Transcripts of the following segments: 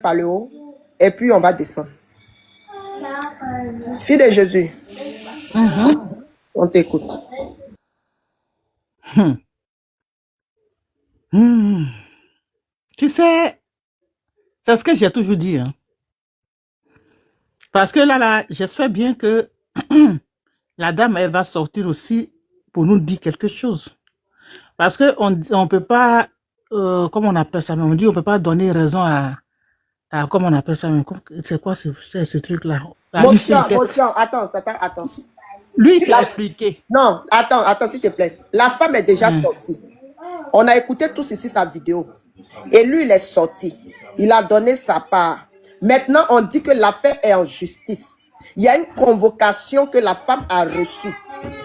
par le haut et puis on va descendre. Fille de Jésus, on t'écoute. Tu sais, c'est ce que j'ai toujours dit. Hein. Parce que là, j'espère bien que la dame, elle va sortir aussi pour nous dire quelque chose. Parce qu'on ne peut pas, comment on appelle ça, on dit on ne peut pas donner raison à comment on appelle ça, c'est quoi ce truc-là? Motion, attends. Lui, il s'est expliqué. Non, attends, s'il te plaît. La femme est déjà sortie. On a écouté tous ici sa vidéo. Et lui, il est sorti. Il a donné sa part. Maintenant, on dit que l'affaire est en justice. Il y a une convocation que la femme a reçue.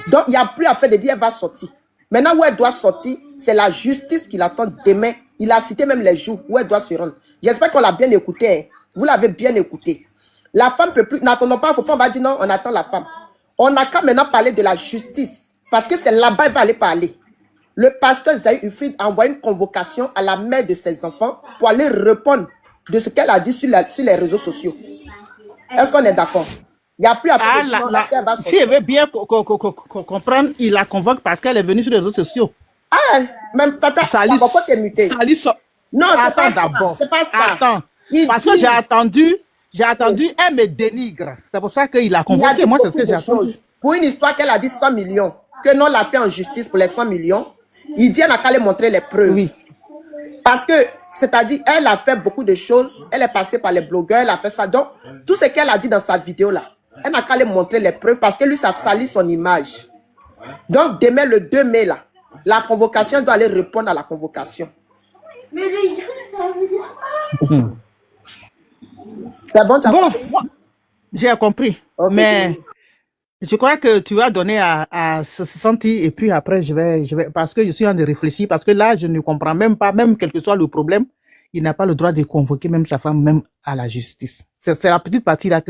Donc, il n'y a plus affaire de dire elle va sortir. Maintenant, où elle doit sortir, c'est la justice qui l'attend demain. Il a cité même les jours où elle doit se rendre. J'espère qu'on l'a bien écouté. Hein. Vous l'avez bien écouté. La femme peut plus... N'attendons pas, il ne faut pas, on va dire non, on attend la femme. On n'a qu'à maintenant parler de la justice. Parce que c'est là-bas qu'elle va aller parler. Le pasteur Zahir Ufrid a envoyé une convocation à la mère de ses enfants pour aller répondre de ce qu'elle a dit sur les réseaux sociaux. Est-ce qu'on est d'accord? Il n'y a plus à faire si elle veut bien comprendre, il la convoque parce qu'elle est venue sur les réseaux sociaux. Ah, même tata, pourquoi t'es muté? Non, c'est pas ça. C'est pas ça. Attends, parce que j'ai attendu, elle me dénigre. C'est pour ça qu'il a convoqué. Moi, c'est ce que j'ai attendu. Pour une histoire qu'elle a dit 100 millions, que non l'a fait en justice pour les 100 millions, il dit elle n'a qu'à aller montrer les preuves. Oui. Parce que, c'est-à-dire, elle a fait beaucoup de choses. Elle est passée par les blogueurs, elle a fait ça. Donc, tout ce qu'elle a dit dans sa vidéo là, elle n'a qu'à aller montrer les preuves parce que lui, ça salit son image. Donc, demain, le 2 mai là, la convocation doit aller répondre à la convocation. Mais le Y, ça veut dire... C'est bon, tu as compris? J'ai compris. Okay. Mais je crois que tu as donné à se sentir et puis après, je vais, parce que je suis en train de réfléchir, parce que là, je ne comprends même pas, même quel que soit le problème, il n'a pas le droit de convoquer même sa femme, même à la justice. C'est la petite partie là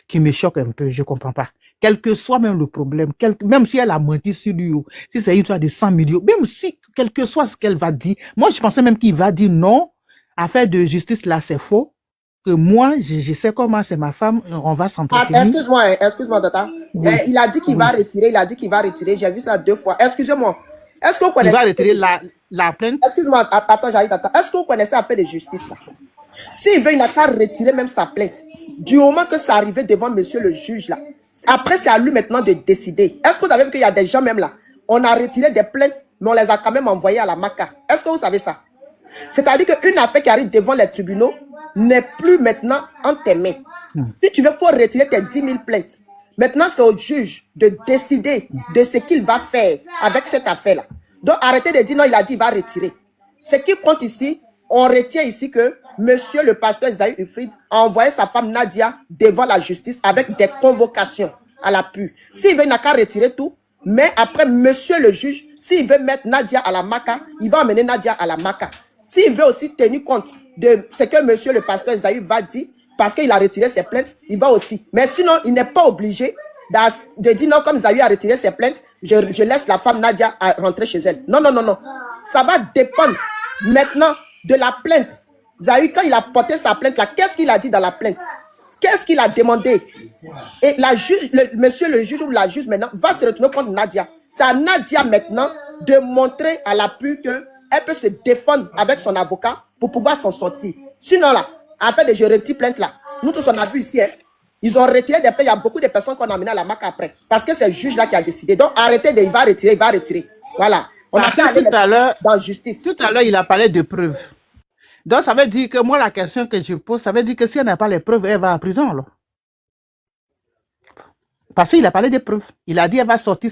qui me choque un peu, je comprends pas. Quel que soit même le problème, même si elle a menti sur lui, si c'est une histoire de 100 millions, même si, quel que soit ce qu'elle va dire, moi je pensais même qu'il va dire non, affaire de justice là c'est faux, que moi je sais comment c'est ma femme, on va s'entretenir. Excuse-moi Tata, oui. Il a dit qu'il va retirer, j'ai vu ça 2 fois, excusez-moi. Est-ce que vous connaissez... Il va retirer la plainte? Excuse-moi, attends, j'arrive Tata, est-ce que vous connaissez l'affaire de justice là? S'il veut, il n'a qu'à retirer même sa plainte. Du moment que ça arrivait devant monsieur le juge là, après, c'est à lui maintenant de décider. Est-ce que vous avez vu qu'il y a des gens même là, on a retiré des plaintes, mais on les a quand même envoyées à la MACA. Est-ce que vous savez ça? C'est-à-dire qu'une affaire qui arrive devant les tribunaux n'est plus maintenant en tes mains. Si tu veux, il faut retirer tes 10 000 plaintes. Maintenant, c'est au juge de décider de ce qu'il va faire avec cette affaire-là. Donc, arrêtez de dire non, il a dit il va retirer. Ce qui compte ici, on retient ici que monsieur le pasteur Zahir Ufrid a envoyé sa femme Nadia devant la justice avec des convocations à l'appui. S'il veut, il n'a qu'à retirer tout. Mais après, monsieur le juge, s'il veut mettre Nadia à la MACA, il va emmener Nadia à la MACA. S'il veut aussi tenir compte de ce que monsieur le pasteur Zahir va dire, parce qu'il a retiré ses plaintes, il va aussi. Mais sinon, il n'est pas obligé de dire non, comme Zahir a retiré ses plaintes, je laisse la femme Nadia rentrer chez elle. Non. Ça va dépendre maintenant de la plainte. Zahir, quand il a porté sa plainte là, qu'est-ce qu'il a dit dans la plainte? Qu'est-ce qu'il a demandé? Et la juge, monsieur le juge ou la juge maintenant va se retourner contre Nadia. C'est à Nadia maintenant de montrer à l'appui qu'elle peut se défendre avec son avocat pour pouvoir s'en sortir. Sinon là, afin de je retire plainte là, nous tous on a vu ici, hein, ils ont retiré des plaintes. Il y a beaucoup de personnes qu'on a amenées à la MAC après. Parce que c'est le juge là qui a décidé. Donc arrêtez il va retirer. Voilà. On a fait aller dans la justice. Tout à l'heure, il a parlé de preuves. Donc, ça veut dire que moi, la question que je pose, ça veut dire que si elle n'a pas les preuves, elle va en prison, alors. Parce qu'il a parlé des preuves. Il a dit qu'elle va sortir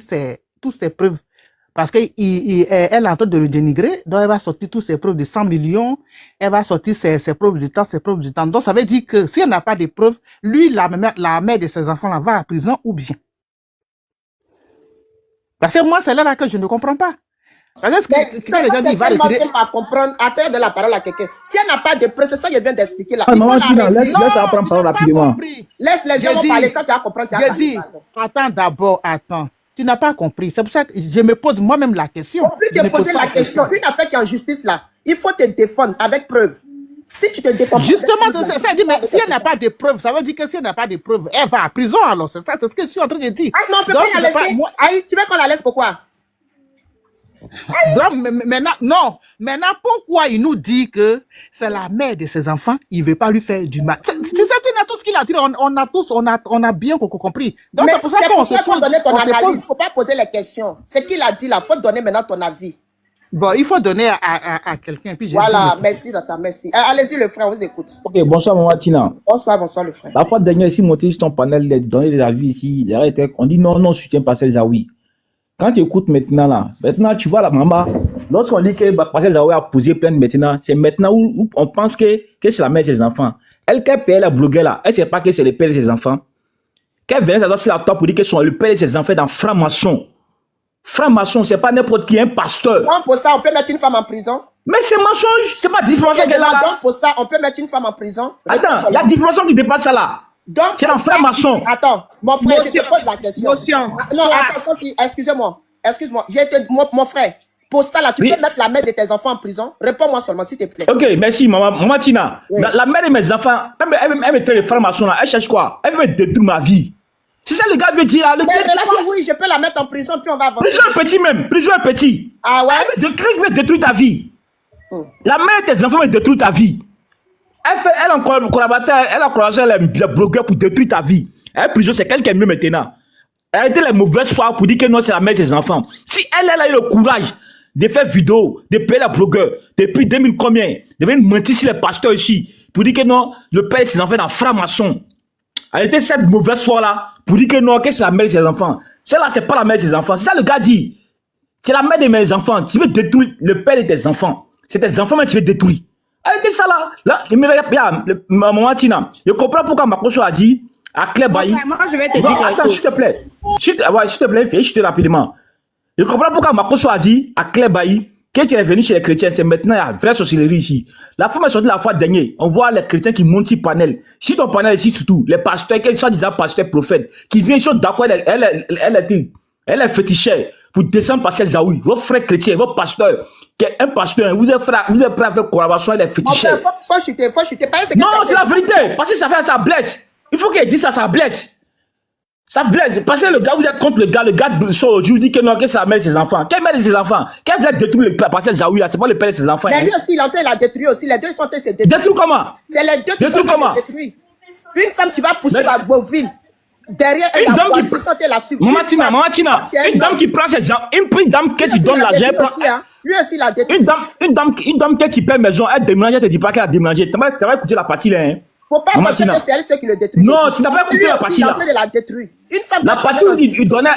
toutes ses preuves. Parce qu'elle est en train de le dénigrer. Donc, elle va sortir toutes ses preuves de 100 millions. Elle va sortir ses preuves du temps, Donc, ça veut dire que si elle n'a pas de preuves, lui, la mère de ses enfants, là, va en prison ou bien. Parce que moi, c'est là que je ne comprends pas. C'est tellement simple à comprendre. Attends de la parole à quelqu'un. Si elle n'a pas de preuve, c'est ça que je viens d'expliquer là. Laisse prendre parole rapidement. Laisse les gens parler. Quand tu vas comprendre, tu vas parler. Attends d'abord, attends. Tu n'as pas compris. C'est pour ça que je me pose moi-même la question. Pour plus te poser la question, une affaire qui est en justice là, il faut te défendre avec preuve. Si tu te défends pas, Justement, c'est ça. Mais si elle n'a pas de preuves, ça veut dire que si elle n'a pas de preuves, elle va à prison alors. C'est ça, c'est ce que je suis en train de dire. Ah non, on peut Donc, pas la laisser. Aïe, tu veux qu'on la laisse pourquoi? Donc, maintenant, non. Maintenant, pourquoi il nous dit que c'est la mère de ses enfants, il ne veut pas lui faire du mal? C'est ça, tu as tout ce qu'il a dit. On a bien compris. Donc, Mais c'est pour ça c'est qu'on pour se ça qu'il faut pose. donner ton on se analyse. pose- Il ne faut pas poser les questions. C'est qu'il a dit là. Il faut donner maintenant ton avis. Bon, il faut donner à quelqu'un. Puis j'ai Voilà, dit, merci Tata, merci. Allez-y le frère, on vous écoute. Ok, bonsoir, maman Tina. Bonsoir le frère. La fois dernière, ici, monté sur ton panel, donner des avis ici, on dit non, non, soutien Pascal Zawi. Quand tu écoutes maintenant, tu vois la maman, lorsqu'on dit que Pascal Zawi a posé plainte maintenant, c'est maintenant où on pense que c'est la mère de ses enfants. Elle, qu'elle paye la blogueur là, elle ne sait pas que c'est le père de ses enfants. Qu'elle vient sur la top pour dire que c'est le père de ses enfants dans franc-maçon. Franc-maçon, c'est pas n'importe qui, un pasteur. Donc pour ça, on peut mettre une femme en prison. Mais c'est mensonge, c'est pas différence qu'elle a là. Donc pour ça, on peut mettre une femme en prison. Attends, il y a différence qui dépasse ça là. Donc, c'est un franc-maçon. Attends, mon frère, je te pose la question. Motion. Ah, non, attends, excusez-moi. Mon frère, pour ça là, tu peux mettre la mère de tes enfants en prison? Réponds-moi seulement, s'il te plaît. Ok, merci, maman Tina. Oui. La mère de mes enfants, elle me traite de franc-maçon là, elle cherche quoi? Elle veut détruire ma vie. C'est ça le gars veut dire là. Oui, je peux la mettre en prison, puis on va avancer. Prison petit. Ah ouais? Elle veut détruire ta vie. La mère de tes enfants veut détruire ta vie. Elle a collaboré avec les blogueurs pour détruire ta vie. Elle prison, c'est quelqu'un mieux maintenant. Elle a été la mauvaise foi pour dire que non, c'est la mère de ses enfants. Si elle a eu le courage de faire vidéo, de payer la blogueur, depuis 2000 combien, de venir mentir sur les pasteurs ici, pour dire que non, le père de ses enfants dans franc-maçon. Elle a été cette mauvaise foi là, pour dire que non, que c'est la mère de ses enfants. Celle-là, c'est pas la mère de ses enfants. C'est ça le gars dit. C'est la mère de mes enfants. Tu veux détruire le père de tes enfants. C'est tes enfants, mais tu veux détruire. Elle était ça là. Là, maman Tina, je comprends pourquoi Makoso a dit à Claire Bailly. Moi, je vais te dire quelque chose. S'il te plaît. S'il te plaît, fais juste rapidement. Je comprends pourquoi Makoso a dit à Claire Bailly que tu es venu chez les chrétiens. C'est maintenant la vraie sorcellerie ici. La femme est sortie la fois dernière. On voit les chrétiens qui montent sur panel. Si ton panel ici, surtout, les pasteurs, qu'ils soient déjà pasteurs prophètes, qui viennent, ils sont d'accord, elle est fétichée pour descendre Pascal Zawi. Vos frères chrétiens, vos pasteurs, un pasteur, vous êtes prêt à faire collaboration, elle est fétichée. Faut chuter. Non, c'est la vérité. Parce que ça blesse. Il faut qu'elle dise ça, ça blesse. Ça blesse. Parce que le gars, vous êtes contre le gars aujourd'hui dit que non, que c'est la mère de ses enfants. Quelle mère de ses enfants? Quelle veut détruire le Pascal Zawi là? C'est pas le père de ses enfants. Mais lui aussi, il a détruit aussi. Les deux sont détruits. Détruire comment? C'est les deux qui sont détruits. Une femme, tu vas pousser à Beauville. Derrière elle, Maman Tina, une dame qui prend ses enfants, une dame qui donne l'argent. Lui aussi, il a détruit. Une dame qui paie maison, elle déménage, elle te dit pas qu'elle a déménagé. Tu vas écouter la partie là. Faut pas penser que c'est elle ceux qui le détruit. Non, tu n'as pas écouté la partie là. Une femme la partie où il donnait.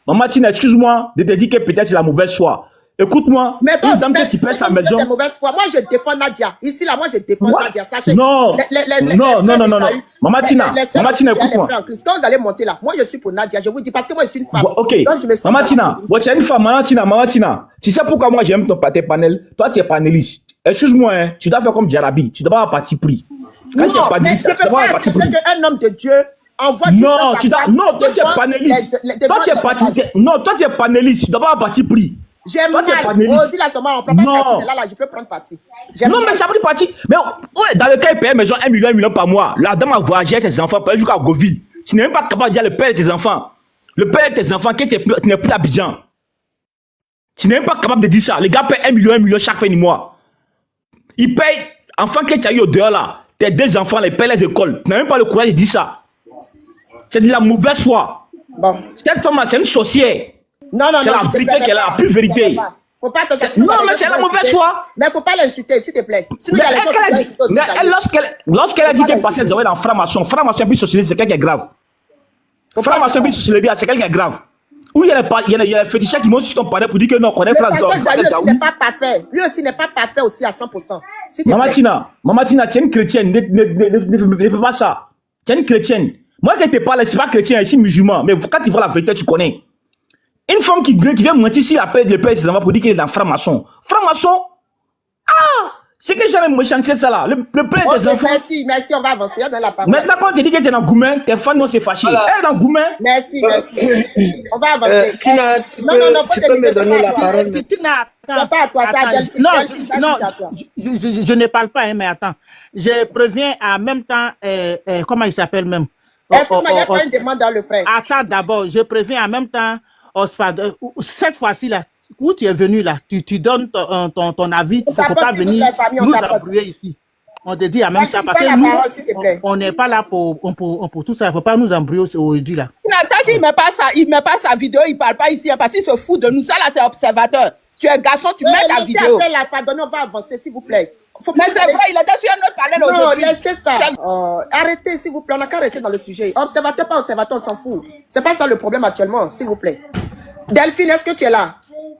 Maman Tina, excuse-moi de te dire que peut-être c'est la mauvaise foi. Écoute-moi, mais toi, une dame qui pèse sa maison. C'est mauvaise foi. Moi, je défends Nadia. Ici, là, moi, je défends Nadia. Sachez. Non. Non. Maman Tina, écoute-moi. Quand vous allez monter là, moi, je suis pour Nadia. Je vous dis parce que moi, je suis une femme. Ok. Maman Tina, tu es une femme. Maman Tina. Tu sais pourquoi moi, j'aime tes panels? Toi, tu es panéliste. Excuse-moi, hein, tu dois faire comme Djarabi. Tu dois pas avoir parti pris. Quand tu es panéliste, tu dois avoir parti pris. Un homme de Dieu. Non, toi tu es panéliste. Toi tu es panéliste, tu dois pas avoir parti pris. J'aime mal. Aujourd'hui, là, on prend pas parti. Là, je peux prendre parti. Non, mais j'ai pris parti. Mais ouais, dans le cas, il paye maison 1 million par mois. La dame a voyagé avec ses enfants, jusqu'à Goville. Tu n'es même pas capable de dire le père de tes enfants. Le père de tes enfants, que tu n'es plus à Abidjan. Tu n'es même pas capable de dire ça. Les gars payent 1 million chaque fin du mois. Ils payent, enfants que tu as eu au dehors là, tes 2 enfants, ils payent les écoles. Tu n'as même pas le courage de dire ça. C'est de la mauvaise foi. Bon. Cette femme-là, c'est une sorcière. Non. C'est la vérité qu'elle a, la plus vérité. Faut pas que ça non, mais c'est la mauvaise foi. Mais faut pas l'insulter, s'il te plaît. Lorsqu'elle a dit qu'elle passait dans franc-maçon, franc-maçon plus socialiste, c'est quelqu'un qui est grave. Franc-maçon plus socialiste, c'est quelqu'un qui est grave. Où il y a les féticheurs qui montent sur ton panel pour dire que non, qu'on est frère d'homme. Lui aussi n'est pas parfait. Lui aussi n'est pas parfait aussi à 100%. Maman Tina, tu es une chrétienne. Ne fais pas ça. Tu es une chrétienne. Moi, quand je te parle, je ne suis pas chrétien, je suis musulman. Mais quand tu vois la vérité, tu connais. Une femme qui vient mentir si le père de ses enfants pour dire qu'il est dans franc-maçon. Franc-maçon? Ah! C'est que j'allais me changer ça là. Le plein Ok, des enfants. merci, on va avancer. Donne la parole. Maintenant, quand tu dis que tu es dans Goumen, tes fans vont se fâcher. Voilà. Elle est dans Goumen. Merci. On va avancer. Tina, tu Non, tu peux me donner la parole. Tina, C'est pas à toi, c'est à Delphine. Non, Delphine, vas-y, non, c'est à toi. je ne parle pas, hein, mais attends. Je préviens en même temps, comment il s'appelle même? Excuse-moi, il n'y a pas une demande dans le frère. Attends d'abord, je préviens en même temps, Osfad, cette fois-ci là, où tu es venu là, tu donnes ton avis, tu ne faut pas venir nous embrouiller ici. On te dit en même temps, parce que nous, on n'est pas là pour tout ça, il ne faut pas nous embrouiller aujourd'hui là. Tant qu'il ne met pas sa vidéo, il ne parle pas ici, parce qu'il se fout de nous. Ça là, c'est observateur. Tu es garçon, tu mets ta vidéo. Laissez la pardonner, on va avancer, s'il vous plaît. Mais c'est vrai, il était sur un autre panel Non, aujourd'hui. laissez ça. Arrêtez, s'il vous plaît. On n'a qu'à rester dans le sujet. Observateur, pas observateur, on s'en fout. C'est pas ça le problème actuellement, s'il vous plaît. Delphine, est-ce que tu es là?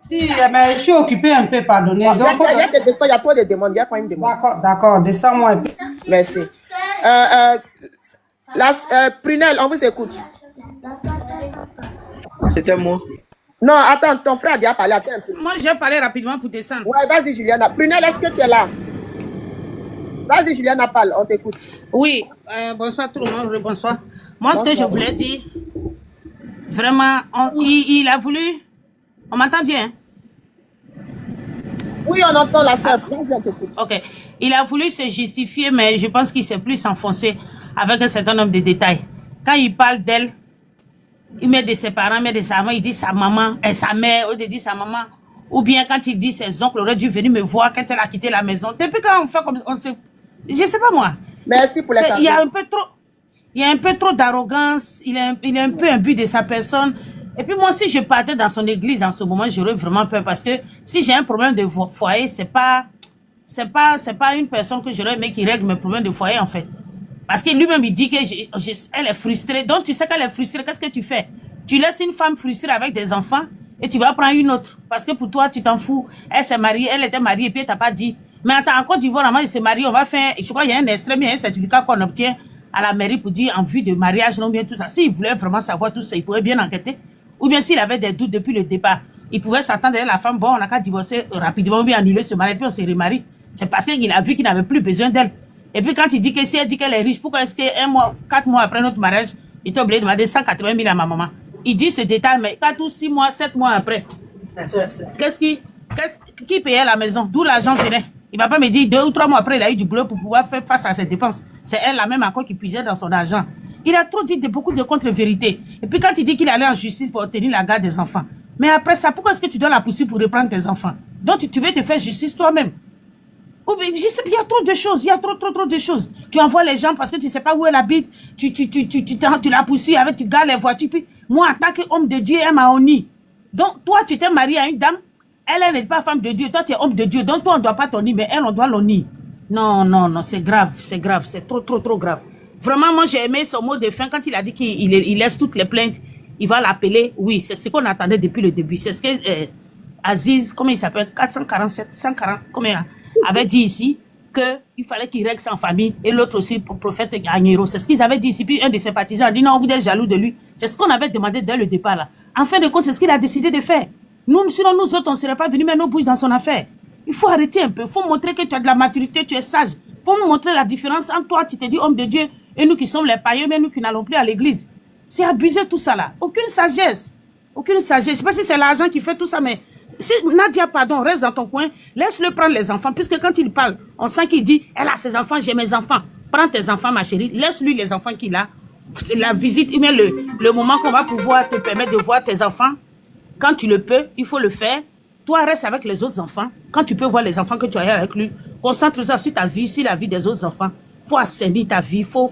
Si, mais je suis occupée un peu, pardonnez. Il y a des descends, il y a trop de demandes. Il n'y a pas une demande. D'accord, descends-moi un peu. Merci. Prunelle, on vous écoute. C'était moi. Non, attends, ton frère a déjà parlé. Attends un peu. Moi, je vais parler rapidement pour descendre. Ouais, vas-y, Juliana. Prunelle, est-ce que tu es là? Vas-y, Juliana, parle. On t'écoute. Oui, bonsoir tout le monde, bonsoir. Moi, ce que je voulais dire, vraiment, il a voulu... On m'entend bien? Oui, on entend la soeur. Vas-y, on t'écoute. Ok. Il a voulu se justifier, mais je pense qu'il s'est plus enfoncé avec un certain nombre de détails. Quand il parle d'elle, il met de ses parents, il met de sa maman, il dit sa maman, et sa mère, il dit sa maman. Ou bien quand il dit ses oncles auraient dû venir me voir quand elle a quitté la maison. Depuis quand on fait comme ça, je sais pas moi. Merci pour les Il y a un peu trop d'arrogance, il est un peu imbu de sa personne. Et puis moi, si je partais dans son église en ce moment, j'aurais vraiment peur parce que si j'ai un problème de foyer, c'est pas une personne que j'aurais aimé qui règle mes problèmes de foyer en fait. Parce que lui-même il dit que elle est frustrée. Donc tu sais qu'elle est frustrée, qu'est-ce que tu fais? Tu laisses une femme frustrée avec des enfants et tu vas prendre une autre. Parce que pour toi, tu t'en fous. Elle s'est mariée, elle était mariée et puis elle t'a pas dit. Mais attends, en Côte d'Ivoire, avant de se marier, on va faire, je crois qu'il y a un extrait, il y a un certificat qu'on obtient à la mairie pour dire en vue de mariage, non bien tout ça. S'il voulait vraiment savoir tout ça, il pourrait bien enquêter. Ou bien s'il avait des doutes depuis le départ, il pouvait s'attendre à la femme, bon, on n'a qu'à divorcer rapidement, ou bien annuler ce mariage, puis on se remarie. C'est parce qu'il a vu qu'il n'avait plus besoin d'elle. Et puis quand il dit que si elle dit qu'elle est riche, pourquoi est-ce que 4 mois après notre mariage, il t'a obligé de demander 180 000 à ma maman? Il dit ce détail, mais 4 ou 6 mois, 7 mois après, qui payait la maison? D'où l'argent venait? Il ne va pas me dire 2 ou 3 mois après, il a eu du boulot pour pouvoir faire face à ses dépenses. C'est elle la même encore qui puisait dans son argent. Il a trop dit beaucoup de contre-vérités. Et puis quand il dit qu'il allait en justice pour obtenir la garde des enfants. Mais après ça, pourquoi est-ce que tu dois la poursuivre pour reprendre tes enfants? Donc tu veux te faire justice toi-même. Je sais, il y a trop de choses, il y a trop de choses. Tu envoies les gens parce que tu ne sais pas où elle habite, tu la poursuis avec, tu gardes les voitures. Puis moi, en tant qu'homme de Dieu, elle m'a honni. Donc toi, tu t'es marié à une dame, elle n'est pas femme de Dieu, toi tu es homme de Dieu. Donc toi, on ne doit pas t'honner, mais elle, on doit l'honner. Non, c'est grave, c'est trop grave. Vraiment, moi, j'ai aimé son mot de fin quand il a dit qu'il laisse toutes les plaintes. Il va l'appeler. Oui, c'est ce qu'on attendait depuis le début. C'est ce que Aziz, comment il s'appelle, 140, combien avait dit ici, qu'il fallait qu'il règle ça en famille. Et l'autre aussi, pour prophète Agnero. C'est ce qu'ils avaient dit ici. Puis un de ses partisans a dit non, vous êtes jaloux de lui. C'est ce qu'on avait demandé dès le départ là. En fin de compte, c'est ce qu'il a décidé de faire. Sinon, nous autres, on ne serait pas venus mettre nos bouches dans son affaire. Il faut arrêter un peu. Il faut montrer que tu as de la maturité, tu es sage. Il faut nous montrer la différence entre toi, tu te dis homme de Dieu, et nous qui sommes les païens, mais nous qui n'allons plus à l'église. C'est abusé tout ça là. Aucune sagesse. Je ne sais pas si c'est l'argent qui fait tout ça, mais si Nadia, pardon, reste dans ton coin, laisse-le prendre les enfants, puisque quand il parle, on sent qu'il dit, elle a ses enfants, j'ai mes enfants. Prends tes enfants, ma chérie, laisse-lui les enfants qu'il a. La visite, mais le moment qu'on va pouvoir te permettre de voir tes enfants, quand tu le peux, il faut le faire. Toi, reste avec les autres enfants. Quand tu peux voir les enfants que tu as eu avec lui, concentre-toi sur ta vie, sur la vie des autres enfants. Faut assainir ta vie, faut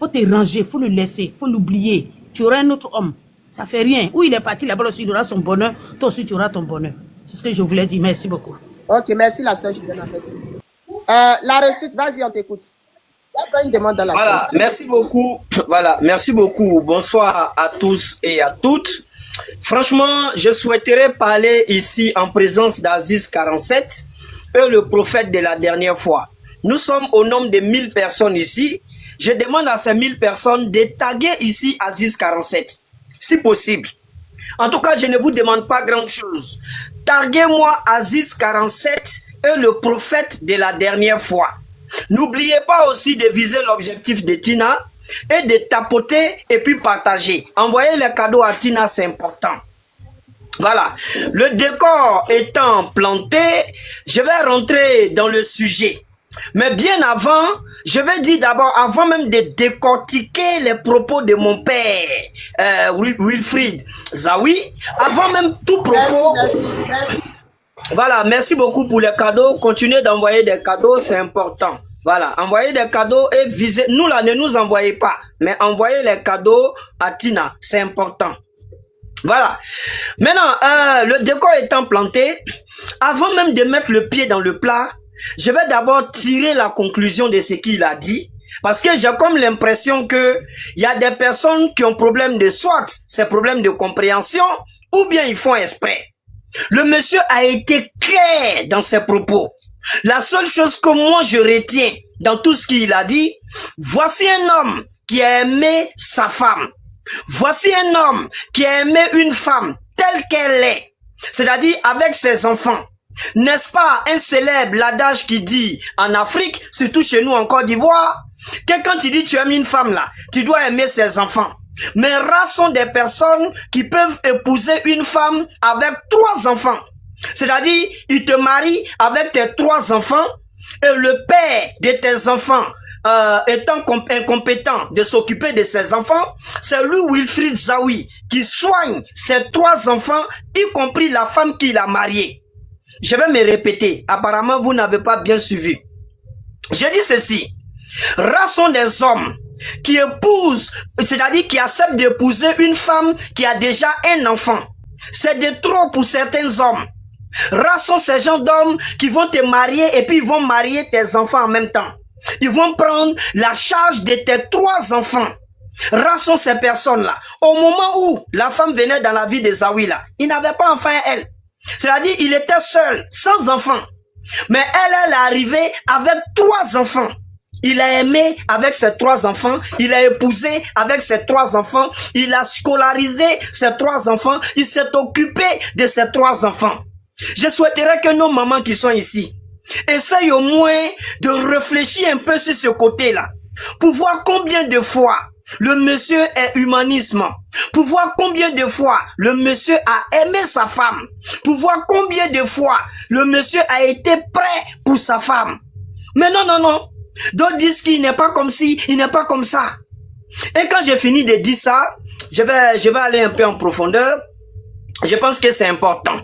te ranger, faut le laisser, faut l'oublier. Tu auras un autre homme. Ça fait rien. Où il est parti là-bas aussi, il aura son bonheur. Toi aussi, tu auras ton bonheur. C'est ce que je voulais dire. Merci beaucoup. Ok, merci la soeur Juliana, merci. La réussite, vas-y, on t'écoute. Il y a pas une demande dans la Voilà, soeur. merci beaucoup. Voilà, merci beaucoup. Bonsoir à tous et à toutes. Franchement, je souhaiterais parler ici en présence d'Aziz 47 et le prophète de la dernière fois. Nous sommes au nombre de 1000 personnes ici. Je demande à ces 1000 personnes de taguer ici Aziz 47, si possible. En tout cas, je ne vous demande pas grand chose. Taguez-moi Aziz 47 est le prophète de la dernière fois. N'oubliez pas aussi de viser l'objectif de Tina et de tapoter et puis partager. Envoyer les cadeaux à Tina, c'est important. Voilà. Le décor étant planté, je vais rentrer dans le sujet. Mais bien avant, je vais dire d'abord, avant même de décortiquer les propos de mon père, Wilfried Zawi, avant même tout propos... Merci. Voilà, merci beaucoup pour les cadeaux. Continuez d'envoyer des cadeaux, c'est important. Voilà, envoyez des cadeaux et visez. Nous là, ne nous envoyez pas, mais envoyez les cadeaux à Tina, c'est important. Voilà. Maintenant, le décor étant planté, avant même de mettre le pied dans le plat, je vais d'abord tirer la conclusion de ce qu'il a dit. Parce que j'ai comme l'impression que il y a des personnes qui ont problème de soit, c'est problème de compréhension, ou bien ils font exprès. Le monsieur a été clair dans ses propos. La seule chose que moi je retiens dans tout ce qu'il a dit, voici un homme qui a aimé sa femme. Voici un homme qui a aimé une femme telle qu'elle est, c'est-à-dire avec ses enfants. N'est-ce pas un célèbre l'adage qui dit en Afrique, surtout chez nous en Côte d'Ivoire, que quand tu dis tu aimes une femme là, tu dois aimer ses enfants. Mais rares sont des personnes qui peuvent épouser une femme avec 3 enfants. C'est-à-dire, il te marie avec tes 3 enfants et le père de tes enfants étant incompétent de s'occuper de ses enfants, c'est lui, Wilfried Zawi, qui soigne ses 3 enfants, y compris la femme qu'il a mariée. Je vais me répéter, apparemment vous n'avez pas bien suivi. Je dis ceci, rares sont des hommes qui épousent, c'est-à-dire qui acceptent d'épouser une femme qui a déjà un enfant. C'est de trop pour certains hommes. Rares sont ces gens d'hommes qui vont te marier et puis ils vont marier tes enfants en même temps. Ils vont prendre la charge de tes 3 enfants. Rares sont ces personnes-là. Au moment où la femme venait dans la vie de Zawi, là, il n'avait pas enfant elle. C'est-à-dire, il était seul, sans enfant. Mais elle est arrivée avec 3 enfants. Il a aimé avec ses 3 enfants. Il a épousé avec ses 3 enfants. Il a scolarisé ses 3 enfants. Il s'est occupé de ses 3 enfants. Je souhaiterais que nos mamans qui sont ici essayent au moins de réfléchir un peu sur ce côté-là. Pour voir combien de fois le monsieur est humanisme. Pour voir combien de fois le monsieur a aimé sa femme. Pour voir combien de fois le monsieur a été prêt pour sa femme. Mais non, non, non. D'autres disent qu'il n'est pas comme ci, il n'est pas comme ça. Et quand j'ai fini de dire ça, je vais aller un peu en profondeur. Je pense que c'est important.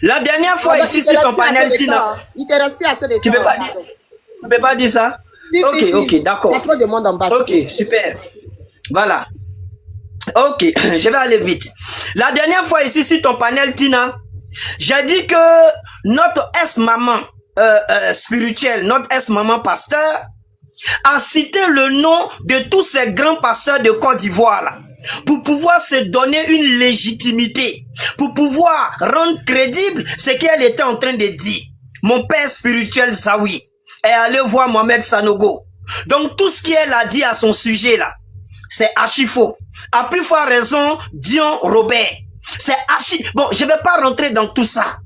La dernière fois ici sur ton panel, Tina, il te reste plus assez de temps. Tu peux pas dire ça? Si, Ok, d'accord. Il y a trop de monde en bas. Ok, super. Voilà. Ok, je vais aller vite. La dernière fois ici sur ton panel, Tina, j'ai dit que notre ex-maman spirituelle, notre ex-maman pasteur, a cité le nom de tous ces grands pasteurs de Côte d'Ivoire là, pour pouvoir se donner une légitimité, pour pouvoir rendre crédible ce qu'elle était en train de dire. Mon père spirituel Zawi est allé voir Mohamed Sanogo. Donc tout ce qu'elle a dit à son sujet là, c'est archi faux. À plus forte raison, Dion Robert. C'est archi... Bon, je vais pas rentrer dans tout ça.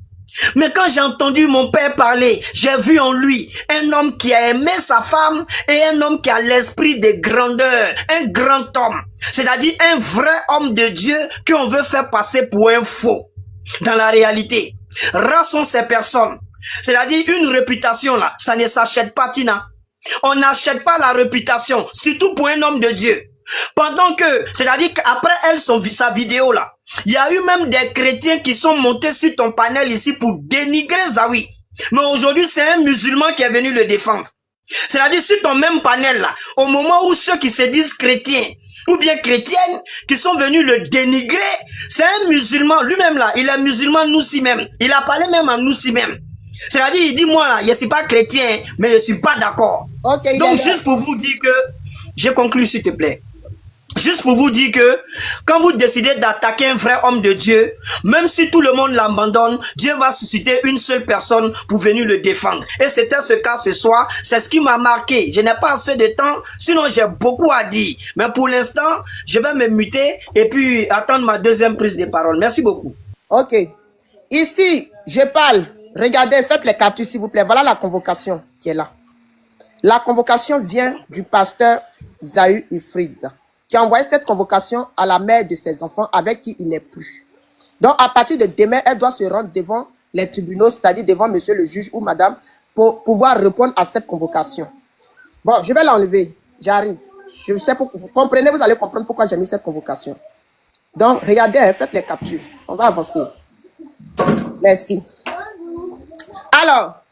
Mais quand j'ai entendu mon père parler, j'ai vu en lui un homme qui a aimé sa femme et un homme qui a l'esprit de grandeur, un grand homme. C'est-à-dire un vrai homme de Dieu qu'on veut faire passer pour un faux. Dans la réalité, rares sont ces personnes. C'est-à-dire une réputation là, ça ne s'achète pas, Tina. On n'achète pas la réputation, surtout pour un homme de Dieu. Pendant que, c'est-à-dire qu'après elle, sa vidéo là, il y a eu même des chrétiens qui sont montés sur ton panel ici pour dénigrer Zawi. Mais aujourd'hui, c'est un musulman qui est venu le défendre. C'est-à-dire sur ton même panel là, au moment où ceux qui se disent chrétiens ou bien chrétiennes qui sont venus le dénigrer, c'est un musulman, lui-même là, il est musulman nous si même. Il a parlé même à nous si même. C'est-à-dire, il dit moi là, je ne suis pas chrétien, mais je ne suis pas d'accord. Okay, donc juste pour vous dire que, j'ai conclu s'il te plaît. Juste pour vous dire que quand vous décidez d'attaquer un vrai homme de Dieu, même si tout le monde l'abandonne, Dieu va susciter une seule personne pour venir le défendre. Et c'était ce cas ce soir, c'est ce qui m'a marqué. Je n'ai pas assez de temps, sinon j'ai beaucoup à dire. Mais pour l'instant, je vais me muter et puis attendre ma deuxième prise de parole. Merci beaucoup. Ok. Ici, je parle Regardez, faites les captures, s'il vous plaît. Voilà la convocation qui est là. La convocation vient du pasteur Zahu Ifrid, qui a envoyé cette convocation à la mère de ses enfants avec qui il n'est plus. Donc, à partir de demain, elle doit se rendre devant les tribunaux, c'est-à-dire devant monsieur le juge ou madame, pour pouvoir répondre à cette convocation. Bon, je vais l'enlever. J'arrive. Je sais pourquoi. Vous comprenez, vous allez comprendre pourquoi j'ai mis cette convocation. Donc, regardez, faites les captures. On va avancer. Merci. Alors,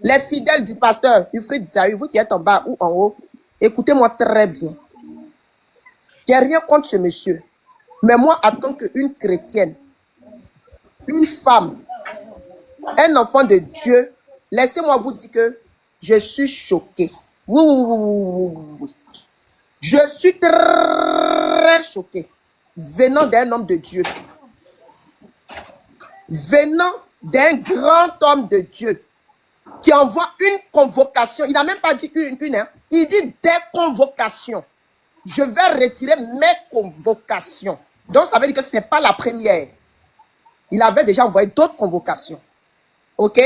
les fidèles du pasteur Ifrid Zahu, vous qui êtes en bas ou en haut, écoutez-moi très bien. Je n'ai rien contre ce monsieur. Mais moi, en tant qu'une chrétienne, une femme, un enfant de Dieu, laissez-moi vous dire que je suis choqué. Oui. Je suis très choqué. Venant d'un homme de Dieu. Venant d'un grand homme de Dieu qui envoie une convocation. Il n'a même pas dit une hein. Il dit des convocations. Je vais retirer mes convocations. Donc, ça veut dire que ce n'est pas la première. Il avait déjà envoyé d'autres convocations. OK?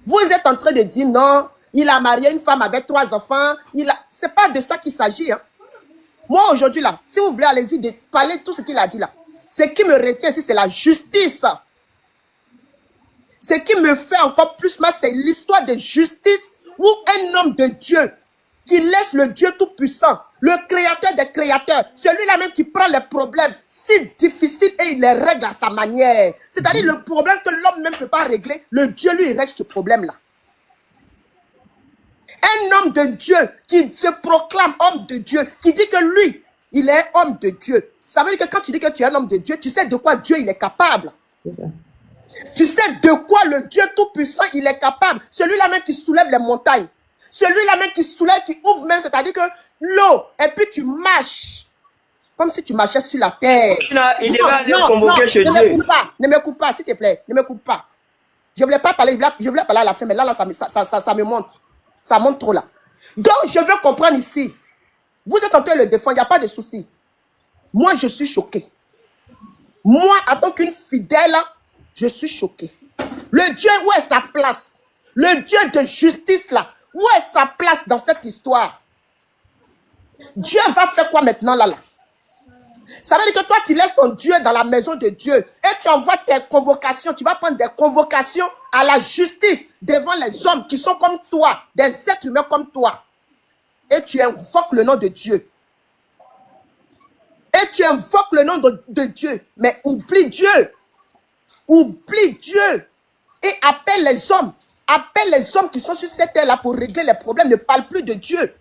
Vous êtes en train de dire non, il a marié une femme avec 3 enfants. Ce n'est pas de ça qu'il s'agit. Hein. Moi, aujourd'hui, là, si vous voulez, allez-y de parler de tout ce qu'il a dit là. Ce qui me retient ici, c'est la justice. Ce qui me fait encore plus mal, c'est l'histoire de justice où un homme de Dieu qui laisse le Dieu tout-puissant, le créateur des créateurs, celui-là même qui prend les problèmes si difficiles et il les règle à sa manière. C'est-à-dire le problème que l'homme même ne peut pas régler, le Dieu lui règle ce problème-là. Un homme de Dieu qui se proclame homme de Dieu, qui dit que lui, il est homme de Dieu. Ça veut dire que quand tu dis que tu es un homme de Dieu, tu sais de quoi Dieu il est capable. Tu sais de quoi le Dieu tout-puissant il est capable. Celui-là même qui soulève les montagnes. Celui-là même qui soulève, qui ouvre même, c'est-à-dire que l'eau, et puis tu marches. Comme si tu marchais sur la terre. Il devait aller convoquer chez Dieu. Ne me coupe pas, s'il te plaît. Ne me coupe pas. Je ne voulais pas parler, je voulais parler à la fin, mais là ça me monte. Ça monte trop là. Donc, je veux comprendre ici. Vous êtes en train de le défendre, il n'y a pas de souci. Moi, je suis choqué. Moi, en tant qu'une fidèle, je suis choqué. Le Dieu, où est sa place? Le Dieu de justice, là, où est sa place dans cette histoire? Dieu va faire quoi maintenant, là? Ça veut dire que toi, tu laisses ton Dieu dans la maison de Dieu et tu envoies tes convocations. Tu vas prendre des convocations à la justice devant les hommes qui sont comme toi, des êtres humains comme toi. Et tu invoques le nom de Dieu. Et tu invoques le nom de Dieu. Mais oublie Dieu. Oublie Dieu. Et appelle les hommes. Appelle les hommes qui sont sur cette terre-là pour régler les problèmes. Ne parle plus de Dieu.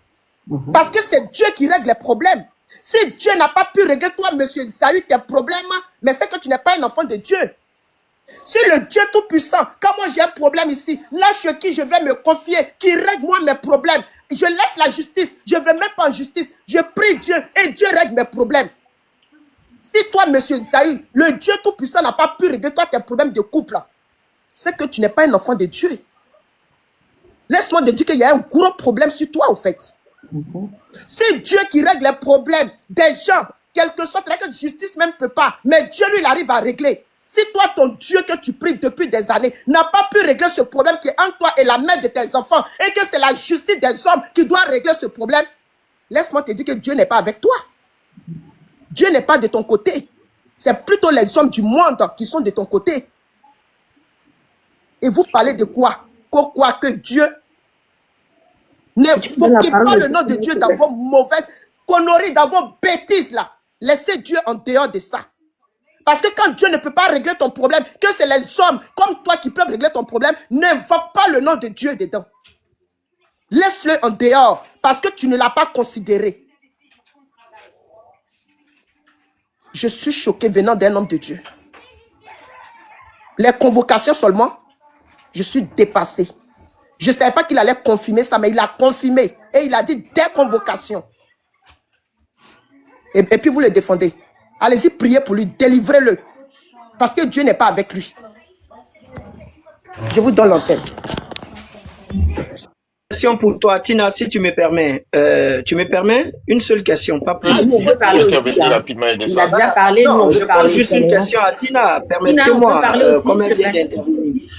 Parce que c'est Dieu qui règle les problèmes. Si Dieu n'a pas pu régler toi, monsieur Zahu, tes problèmes, mais c'est que tu n'es pas un enfant de Dieu. Si le Dieu tout-puissant, quand moi j'ai un problème ici, là sur qui je vais me confier, qui règle moi mes problèmes, je laisse la justice, je ne vais même pas en justice, je prie Dieu et Dieu règle mes problèmes. Si toi, monsieur Zahu, le Dieu tout-puissant n'a pas pu régler toi tes problèmes de couple, c'est que tu n'es pas un enfant de Dieu. Laisse-moi te dire qu'il y a un gros problème sur toi, au fait. C'est Dieu qui règle les problèmes des gens, quel que soit, c'est-à-dire que justice même ne peut pas, mais Dieu lui il arrive à régler. Si toi ton Dieu que tu pries depuis des années n'a pas pu régler ce problème qui est entre toi et la mère de tes enfants et que c'est la justice des hommes qui doit régler ce problème, laisse-moi te dire que Dieu n'est pas avec toi. Dieu n'est pas de ton côté. C'est plutôt les hommes du monde qui sont de ton côté. Et vous parlez de quoi? Quoi que Dieu. N'invoquez pas le nom de Dieu dans vos mauvaises conneries, dans vos bêtises là. Laissez Dieu en dehors de ça. Parce que quand Dieu ne peut pas régler ton problème, que c'est les hommes comme toi qui peuvent régler ton problème, n'invoque pas le nom de Dieu dedans. Laisse-le en dehors parce que tu ne l'as pas considéré. Je suis choqué venant d'un homme de Dieu. Les convocations seulement, je suis dépassé. Je ne savais pas qu'il allait confirmer ça, mais il a confirmé. Et il a dit des convocations. Et puis vous le défendez. Allez-y, priez pour lui, délivrez-le. Parce que Dieu n'est pas avec lui. Je vous donne l'antenne. Question pour toi, Tina, si tu me permets. Tu me permets? Une seule question, pas plus. Je veux parler aussi, rapidement. Il a déjà parlé. Non, je pose juste une question à Tina. Permettez-moi, comme elle vient d'intervenir.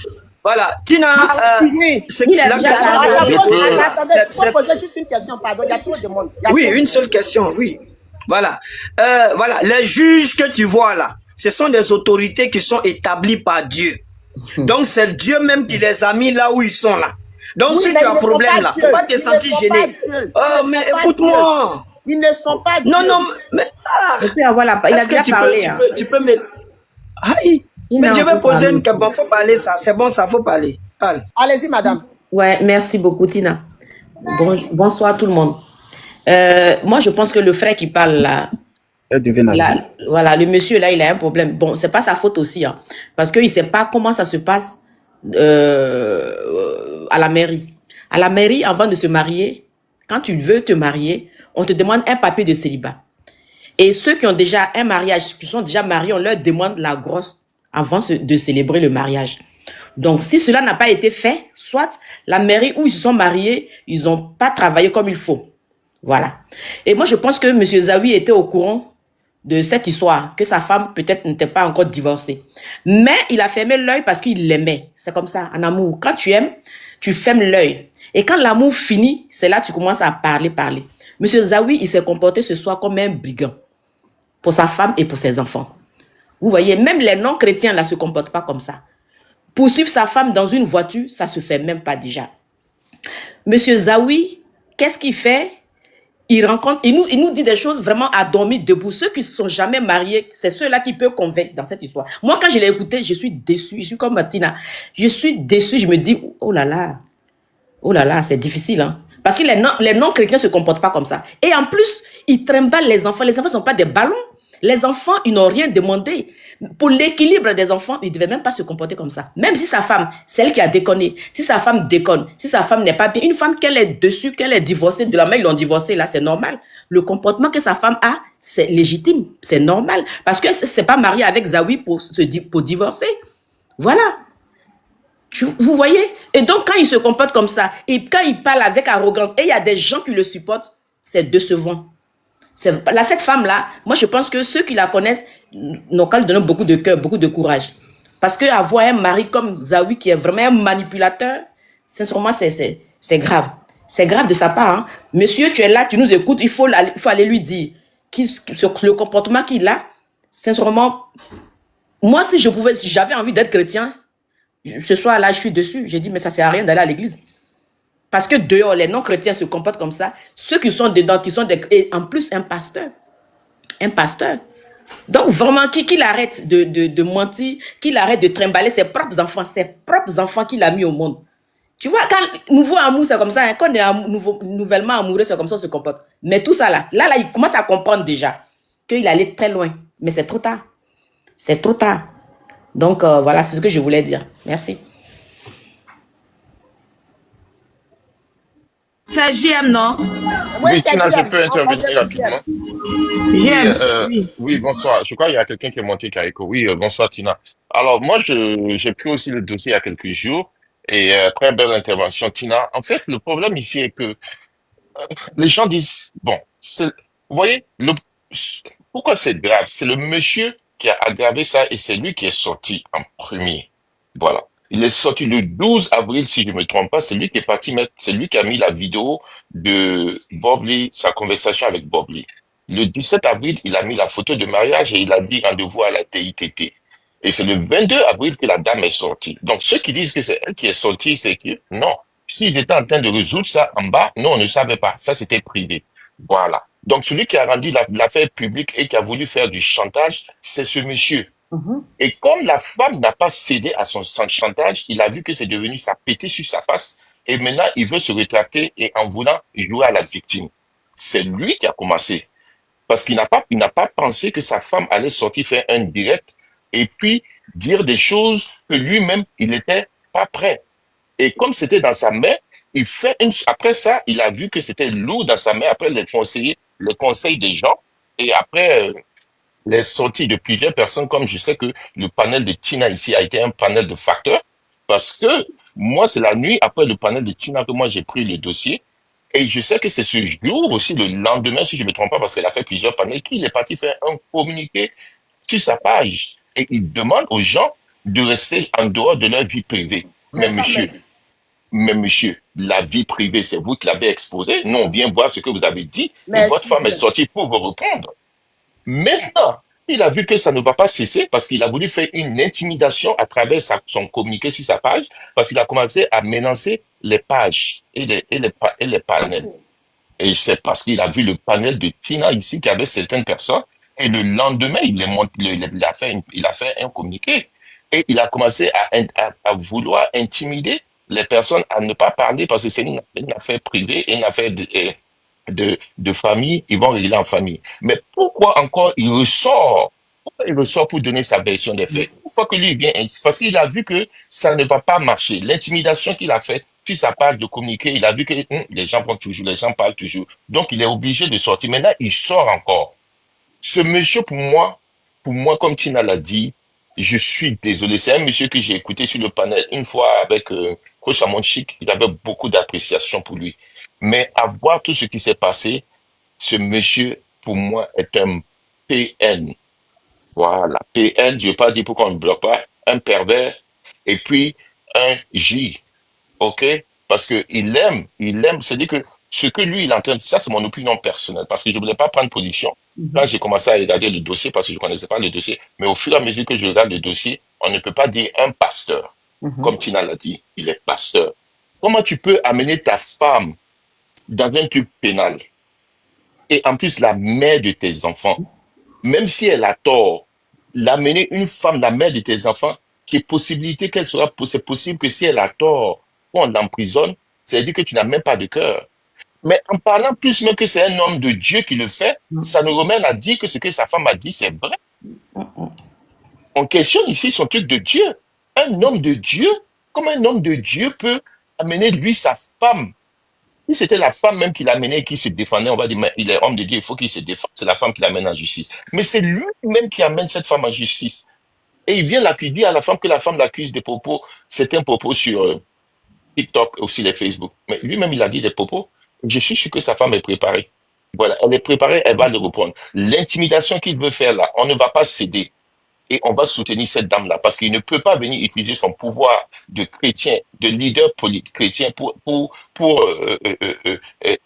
Voilà, Tina, Oui. Il est la déjà question... là. Je peux- Attendez, il faut poser juste une question, pardon. Il y a trop de monde. Oui, une seule question, oui. Voilà. Voilà, les juges que tu vois là, ce sont des autorités qui sont établies par Dieu. Donc, c'est Dieu même qui les a mis là où ils sont là. Donc, Oui, si mais tu as ils ne sont problème pas là, Dieu. faut pas te Ils ne sentir sont gêné. pas Dieu. Oh, Ils ne mais sont pas écoute-moi. Ils ne sont pas Non, Dieu. non, mais... Il peut avoir la... Il a Est-ce déjà que parlé. Hein. tu peux me... Aïe. Tina, Mais je on vais peut poser parler. une question. Faut parler ça. C'est bon, ça, faut parler. Parle. Allez-y, madame. Ouais, merci beaucoup, Tina. Bonsoir tout le monde. Moi, je pense que le frère qui parle là, voilà, le monsieur là, il a un problème. Bon, c'est pas sa faute aussi, hein, parce qu'il sait pas comment ça se passe à la mairie. À la mairie, avant de se marier, quand tu veux te marier, on te demande un papier de célibat. Et ceux qui ont déjà un mariage, qui sont déjà mariés, on leur demande la grosse avant de célébrer le mariage. Donc, si cela n'a pas été fait, soit la mairie où ils se sont mariés, ils n'ont pas travaillé comme il faut. Voilà. Et moi, je pense que M. Zawi était au courant de cette histoire, que sa femme peut-être n'était pas encore divorcée. Mais il a fermé l'œil parce qu'il l'aimait. C'est comme ça, en amour. Quand tu aimes, tu fermes l'œil. Et quand l'amour finit, c'est là que tu commences à parler. M. Zawi, il s'est comporté ce soir comme un brigand pour sa femme et pour ses enfants. Vous voyez, même les non-chrétiens ne se comportent pas comme ça. Poursuivre sa femme dans une voiture, ça se fait même pas déjà. Monsieur Zawi, qu'est-ce qu'il fait? Il nous dit des choses vraiment à dormir debout. Ceux qui ne se sont jamais mariés, c'est ceux-là qui peuvent convaincre dans cette histoire. Moi, quand je l'ai écouté, je suis déçue. Je suis comme Martina. Je suis déçue. Je me dis, oh là là, c'est difficile. Hein? Parce que les non-chrétiens ne se comportent pas comme ça. Et en plus, ils trimballent les enfants. Les enfants ne sont pas des ballons. Les enfants, ils n'ont rien demandé. Pour l'équilibre des enfants, ils ne devaient même pas se comporter comme ça. Même si sa femme, celle qui a déconné, si sa femme déconne, si sa femme n'est pas bien, une femme qu'elle est dessus, qu'elle est divorcée, de la main ils l'ont divorcée, là c'est normal. Le comportement que sa femme a, c'est légitime, c'est normal. Parce que c'est pas marié avec Zawi pour divorcer. Voilà. Vous voyez? Et donc quand il se comporte comme ça, et quand il parle avec arrogance, et il y a des gens qui le supportent, c'est décevant. Cette femme-là, moi je pense que ceux qui la connaissent n'ont qu'à lui donner beaucoup de cœur, beaucoup de courage. Parce qu'avoir un mari comme Zawi qui est vraiment un manipulateur, sincèrement c'est grave. C'est grave de sa part. Hein. Monsieur, tu es là, tu nous écoutes, il faut aller lui dire le comportement qu'il a. Sincèrement, moi si j'avais envie d'être chrétien, ce soir-là je suis dessus. J'ai dit mais ça ne sert à rien d'aller à l'église. Parce que dehors, les non-chrétiens se comportent comme ça. Ceux qui sont dedans, et en plus, un pasteur. Un pasteur. Donc, vraiment, qu'il arrête de mentir, qu'il arrête de trimballer ses propres enfants qu'il a mis au monde. Tu vois, quand nouveau amour, c'est comme ça. Hein, quand on est nouvellement amoureux, c'est comme ça qu'on se comporte. Mais tout ça là, il commence à comprendre déjà qu'il allait très loin. Mais c'est trop tard. C'est trop tard. Donc, voilà, c'est ce que je voulais dire. Merci. C'est JM, non? Oui, Tina, je peux intervenir rapidement. JM. Oui, bonsoir. Je crois qu'il y a quelqu'un qui est monté, Kariko. Oui, bonsoir, Tina. Alors, moi, j'ai pris aussi le dossier il y a quelques jours et très belle intervention, Tina. En fait, le problème ici est que les gens disent, bon, vous voyez, pourquoi c'est grave? C'est le monsieur qui a aggravé ça et c'est lui qui est sorti en premier. Voilà. Il est sorti le 12 avril, si je me trompe pas. C'est lui qui est parti c'est lui qui a mis la vidéo de Bob Lee, sa conversation avec Bob Lee. Le 17 avril, il a mis la photo de mariage et il a dit rendez-vous à la TITT. Et c'est le 22 avril que la dame est sortie. Donc, ceux qui disent que c'est elle qui est sortie, c'est que non. S'ils étaient en train de résoudre ça en bas, nous, on ne savait pas. Ça, c'était privé. Voilà. Donc, celui qui a rendu l'affaire publique et qui a voulu faire du chantage, c'est ce monsieur. Et comme la femme n'a pas cédé à son chantage, il a vu que c'est devenu ça pété sur sa face. Et maintenant, il veut se rétracter et en voulant jouer à la victime. C'est lui qui a commencé. Parce qu'il n'a pas pensé que sa femme allait sortir faire un direct et puis dire des choses que lui-même, il n'était pas prêt. Et comme c'était dans sa main, après ça, il a vu que c'était lourd dans sa main, après les conseils des gens. Et après, les sorties de plusieurs personnes, comme je sais que le panel de Tina ici a été un panel de facteurs, parce que moi, c'est la nuit après le panel de Tina que moi j'ai pris le dossier, et je sais que c'est ce jour aussi, le lendemain, si je ne me trompe pas, parce qu'elle a fait plusieurs panels, qu'il est parti faire un communiqué sur sa page, et il demande aux gens de rester en dehors de leur vie privée. C'est Mais ça monsieur, même. la vie privée, c'est vous qui l'avez exposée. Nous, on vient voir ce que vous avez dit et votre Merci femme est bien. sortie pour vous répondre. Maintenant, il a vu que ça ne va pas cesser parce qu'il a voulu faire une intimidation à travers son communiqué sur sa page parce qu'il a commencé à menacer les pages et les panels. Et c'est parce qu'il a vu le panel de Tina ici qui avait certaines personnes. Et le lendemain, il a fait un communiqué. Et il a commencé à vouloir intimider les personnes à ne pas parler parce que c'est une affaire privée, une affaire de famille. Ils vont régler en famille. Mais pourquoi encore il ressort? Pourquoi il ressort pour donner sa version des faits? Une fois que lui vient, parce qu'il a vu que ça ne va pas marcher. L'intimidation qu'il a faite, puis sa page de communiquer, il a vu que les gens vont toujours, les gens parlent toujours. Donc, il est obligé de sortir. Maintenant, il sort encore. Ce monsieur, pour moi, comme Tina l'a dit, je suis désolé. C'est un monsieur que j'ai écouté sur le panel une fois avec Coach Amon Chic. Il avait beaucoup d'appréciation pour lui. Mais à voir tout ce qui s'est passé, ce monsieur, pour moi, est un PN. Voilà. PN, je ne veux pas dire pourquoi on ne bloque pas. Un pervers. Et puis, un J. OK? Parce que il aime, c'est-à-dire que ce que lui, il est en train de, ça, c'est mon opinion personnelle, parce que je voulais pas prendre position. Quand j'ai commencé à regarder le dossier, parce que je connaissais pas le dossier, mais au fur et à mesure que je regarde le dossier, on ne peut pas dire un pasteur. Comme Tina l'a dit, il est pasteur. Comment tu peux amener ta femme dans un truc pénal? Et en plus, la mère de tes enfants, même si elle a tort, l'amener une femme, la mère de tes enfants, qui est possibilité qu'elle sera, c'est possible que si elle a tort, on l'emprisonne, c'est-à-dire que tu n'as même pas de cœur. Mais en parlant plus même que c'est un homme de Dieu qui le fait, ça nous remet à dire que ce que sa femme a dit, c'est vrai. On questionne ici son truc de Dieu. Un homme de Dieu, comment un homme de Dieu peut amener lui sa femme? Si c'était la femme même qui l'amenait et qui se défendait, on va dire, mais il est homme de Dieu, il faut qu'il se défende. C'est la femme qui l'amène en justice. Mais c'est lui-même qui amène cette femme en justice. Et il vient l'accuser à la femme que la femme l'accuse des propos, certains propos sur TikTok, aussi les Facebook. Mais lui-même, il a dit des propos. Je suis sûr que sa femme est préparée. Voilà, elle est préparée, elle va le reprendre. L'intimidation qu'il veut faire là, on ne va pas céder. Et on va soutenir cette dame-là parce qu'il ne peut pas venir utiliser son pouvoir de chrétien, de leader politique chrétien pour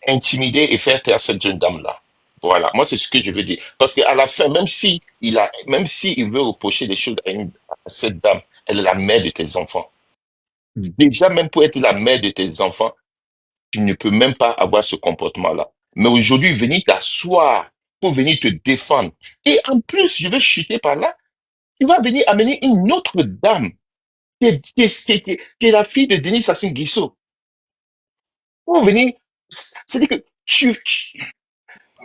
intimider et faire taire cette jeune dame-là. Voilà, moi c'est ce que je veux dire. Parce qu'à la fin, même si il veut reprocher des choses à cette dame, elle est la mère de tes enfants. Déjà, même pour être la mère de tes enfants, tu ne peux même pas avoir ce comportement-là. Mais aujourd'hui, venir t'asseoir pour venir te défendre. Et en plus, je vais chuter par là, tu vas venir amener une autre dame qui est la fille de Denis Sassou Nguesso. Pour venir, c'est-à-dire que tu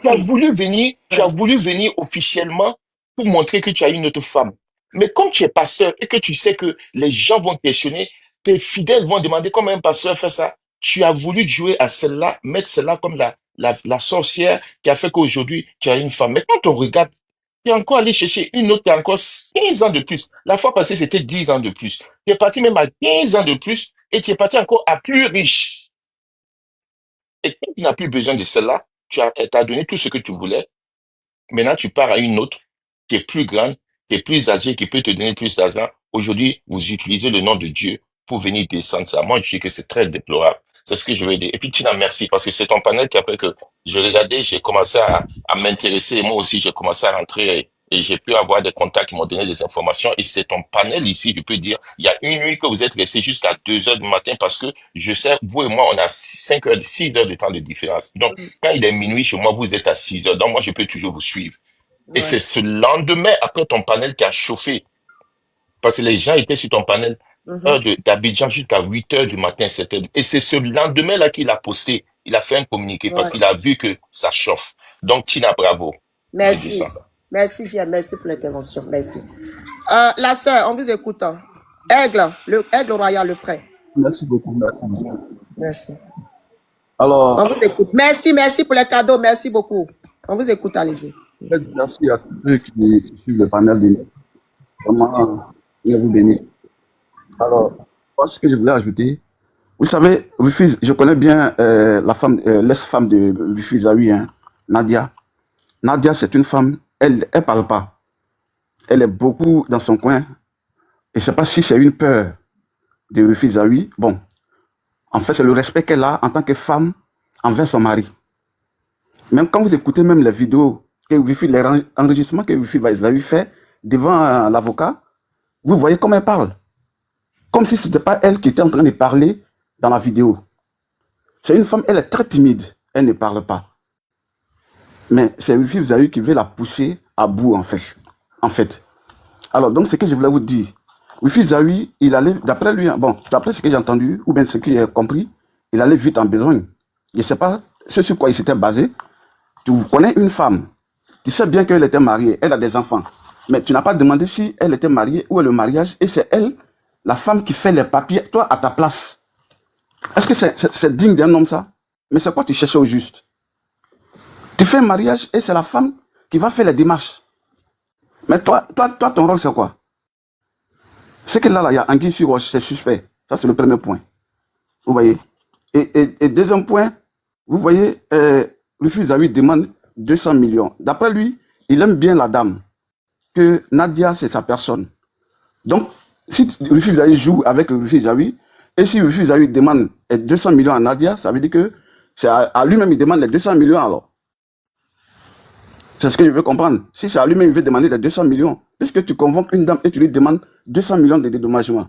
as voulu venir officiellement pour montrer que tu as une autre femme. Mais comme tu es pasteur et que tu sais que les gens vont questionner, tes fidèles vont demander comment un pasteur fait ça. Tu as voulu jouer à celle-là, mettre celle-là comme la sorcière qui a fait qu'aujourd'hui tu as une femme. Mais quand on regarde, tu es encore allé chercher une autre qui a encore 15 ans de plus. La fois passée, c'était 10 ans de plus. Tu es parti même à 15 ans de plus et tu es parti encore à plus riche. Et quand tu n'as plus besoin de celle-là, elle t'a donné tout ce que tu voulais. Maintenant, tu pars à une autre qui est plus grande, qui est plus âgée, qui peut te donner plus d'argent. Aujourd'hui, vous utilisez le nom de Dieu pour venir descendre ça. Moi, je dis que c'est très déplorable. C'est ce que je veux dire. Et puis, Tina, merci, parce que c'est ton panel qui a fait que je regardais, j'ai commencé à m'intéresser. Et moi aussi, j'ai commencé à rentrer et j'ai pu avoir des contacts qui m'ont donné des informations. Et c'est ton panel ici, je peux dire. Il y a une nuit que vous êtes resté jusqu'à 2 heures du matin parce que je sais, vous et moi, on a 6 heures de temps de différence. Donc, quand il est minuit chez moi, vous êtes à 6 heures. Donc, moi, je peux toujours vous suivre. Et c'est ce lendemain, après ton panel qui a chauffé. Parce que les gens étaient sur ton panel, heure d'Abidjan jusqu'à 8 heures du matin, 7 heures. Et c'est ce lendemain-là qu'il a posté. Il a fait un communiqué parce qu'il a vu que ça chauffe. Donc, Tina, bravo. Merci. Merci, Gia. Merci pour l'intervention. Merci. La sœur, on vous écoute. Aigle, le Aigle Royal, le frère. Merci beaucoup. Merci. Alors, on vous écoute. Merci pour les cadeaux. Merci beaucoup. On vous écoute, allez-y. Merci à tous ceux qui suivent le panel de nous. Vraiment, Dieu vous bénisse. Alors, ce que je voulais ajouter, vous savez, je connais bien la femme, l'ex-femme de Rufus Zawi, hein, Nadia. Nadia, c'est une femme, elle parle pas. Elle est beaucoup dans son coin. Et je ne sais pas si c'est une peur de Rufi Zawi, bon, en fait, c'est le respect qu'elle a en tant que femme envers son mari. Même quand vous écoutez même les vidéos, les enregistrements que Rufi Zawi fait devant l'avocat, vous voyez comment elle parle. Comme si ce n'était pas elle qui était en train de parler dans la vidéo. C'est une femme, elle est très timide, elle ne parle pas. Mais c'est Rufi Zawi qui veut la pousser à bout, en fait. Alors, donc, ce que je voulais vous dire, Rufi Zawi, il allait, d'après lui, bon, d'après ce que j'ai entendu, ou bien ce que j'ai compris, il allait vite en besogne. Je ne sais pas ce sur quoi il s'était basé. Tu connais une femme, tu sais bien qu'elle était mariée, elle a des enfants, mais tu n'as pas demandé si elle était mariée ou le mariage, et c'est elle, la femme qui fait les papiers, toi, à ta place. Est-ce que c'est digne d'un homme, ça? Mais c'est quoi tu cherches au juste? Tu fais un mariage et c'est la femme qui va faire les démarches. Mais toi ton rôle, c'est quoi? C'est que là, il y a anguille sur roche, c'est suspect. Ça, c'est le premier point. Vous voyez? Et deuxième point, vous voyez, Rufi Zawi demande 200 millions. D'après lui, il aime bien la dame. Que Nadia, c'est sa personne. Donc, si Rufi Zawi joue avec Rufi Zawi, et si Rufi Zawi demande 200 millions à Nadia, ça veut dire que c'est à lui-même, il demande les 200 millions alors. C'est ce que je veux comprendre. Si c'est à lui-même, il veut demander les 200 millions, puisque tu convoques une dame et tu lui demandes 200 millions de dédommagement,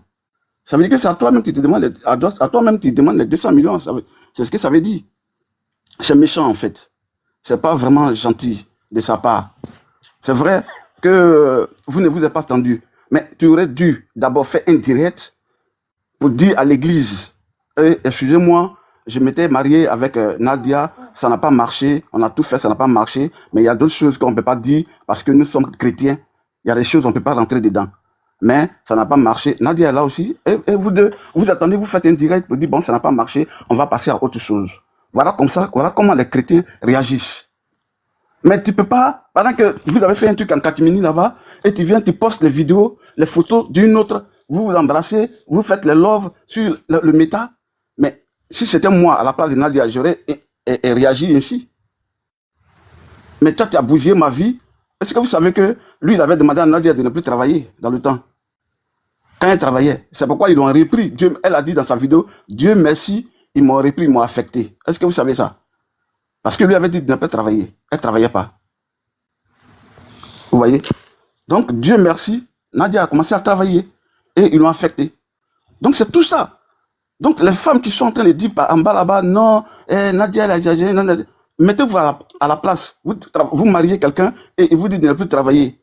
ça veut dire que c'est à toi-même qui te demande, à toi-même tu demandes les 200 millions. C'est ce que ça veut dire. C'est méchant en fait. C'est pas vraiment gentil de sa part. C'est vrai que vous ne vous êtes pas tendu, mais tu aurais dû d'abord faire un direct pour dire à l'église, excusez-moi, je m'étais marié avec Nadia, ça n'a pas marché, on a tout fait, ça n'a pas marché, mais il y a d'autres choses qu'on ne peut pas dire parce que nous sommes chrétiens. Il y a des choses on ne peut pas rentrer dedans. Mais ça n'a pas marché. Nadia est là aussi. Et vous deux, vous attendez, vous faites un direct pour dire, bon, ça n'a pas marché, on va passer à autre chose. Voilà comment les chrétiens réagissent. Mais tu peux pas, pendant que vous avez fait un truc en catimini là-bas, et tu viens, tu postes les vidéos, les photos d'une autre, vous vous embrassez, vous faites les love sur le méta. Mais si c'était moi à la place de Nadia, j'aurais réagi ainsi. Mais toi, tu as bougé ma vie. Est-ce que vous savez que lui, il avait demandé à Nadia de ne plus travailler dans le temps? Quand elle travaillait, c'est pourquoi ils l'ont repris. Elle a dit dans sa vidéo, Dieu merci, ils m'ont repris, ils m'ont affecté. Est-ce que vous savez ça? Parce que lui avait dit de ne pas travailler. Elle ne travaillait pas. Vous voyez? Donc, Dieu merci, Nadia a commencé à travailler. Et ils l'ont affecté. Donc, c'est tout ça. Donc, les femmes qui sont en train de dire en bas là-bas, non, Nadia, elle a exagéré. Mettez-vous à la place. Vous mariez quelqu'un et il vous dit de ne plus travailler.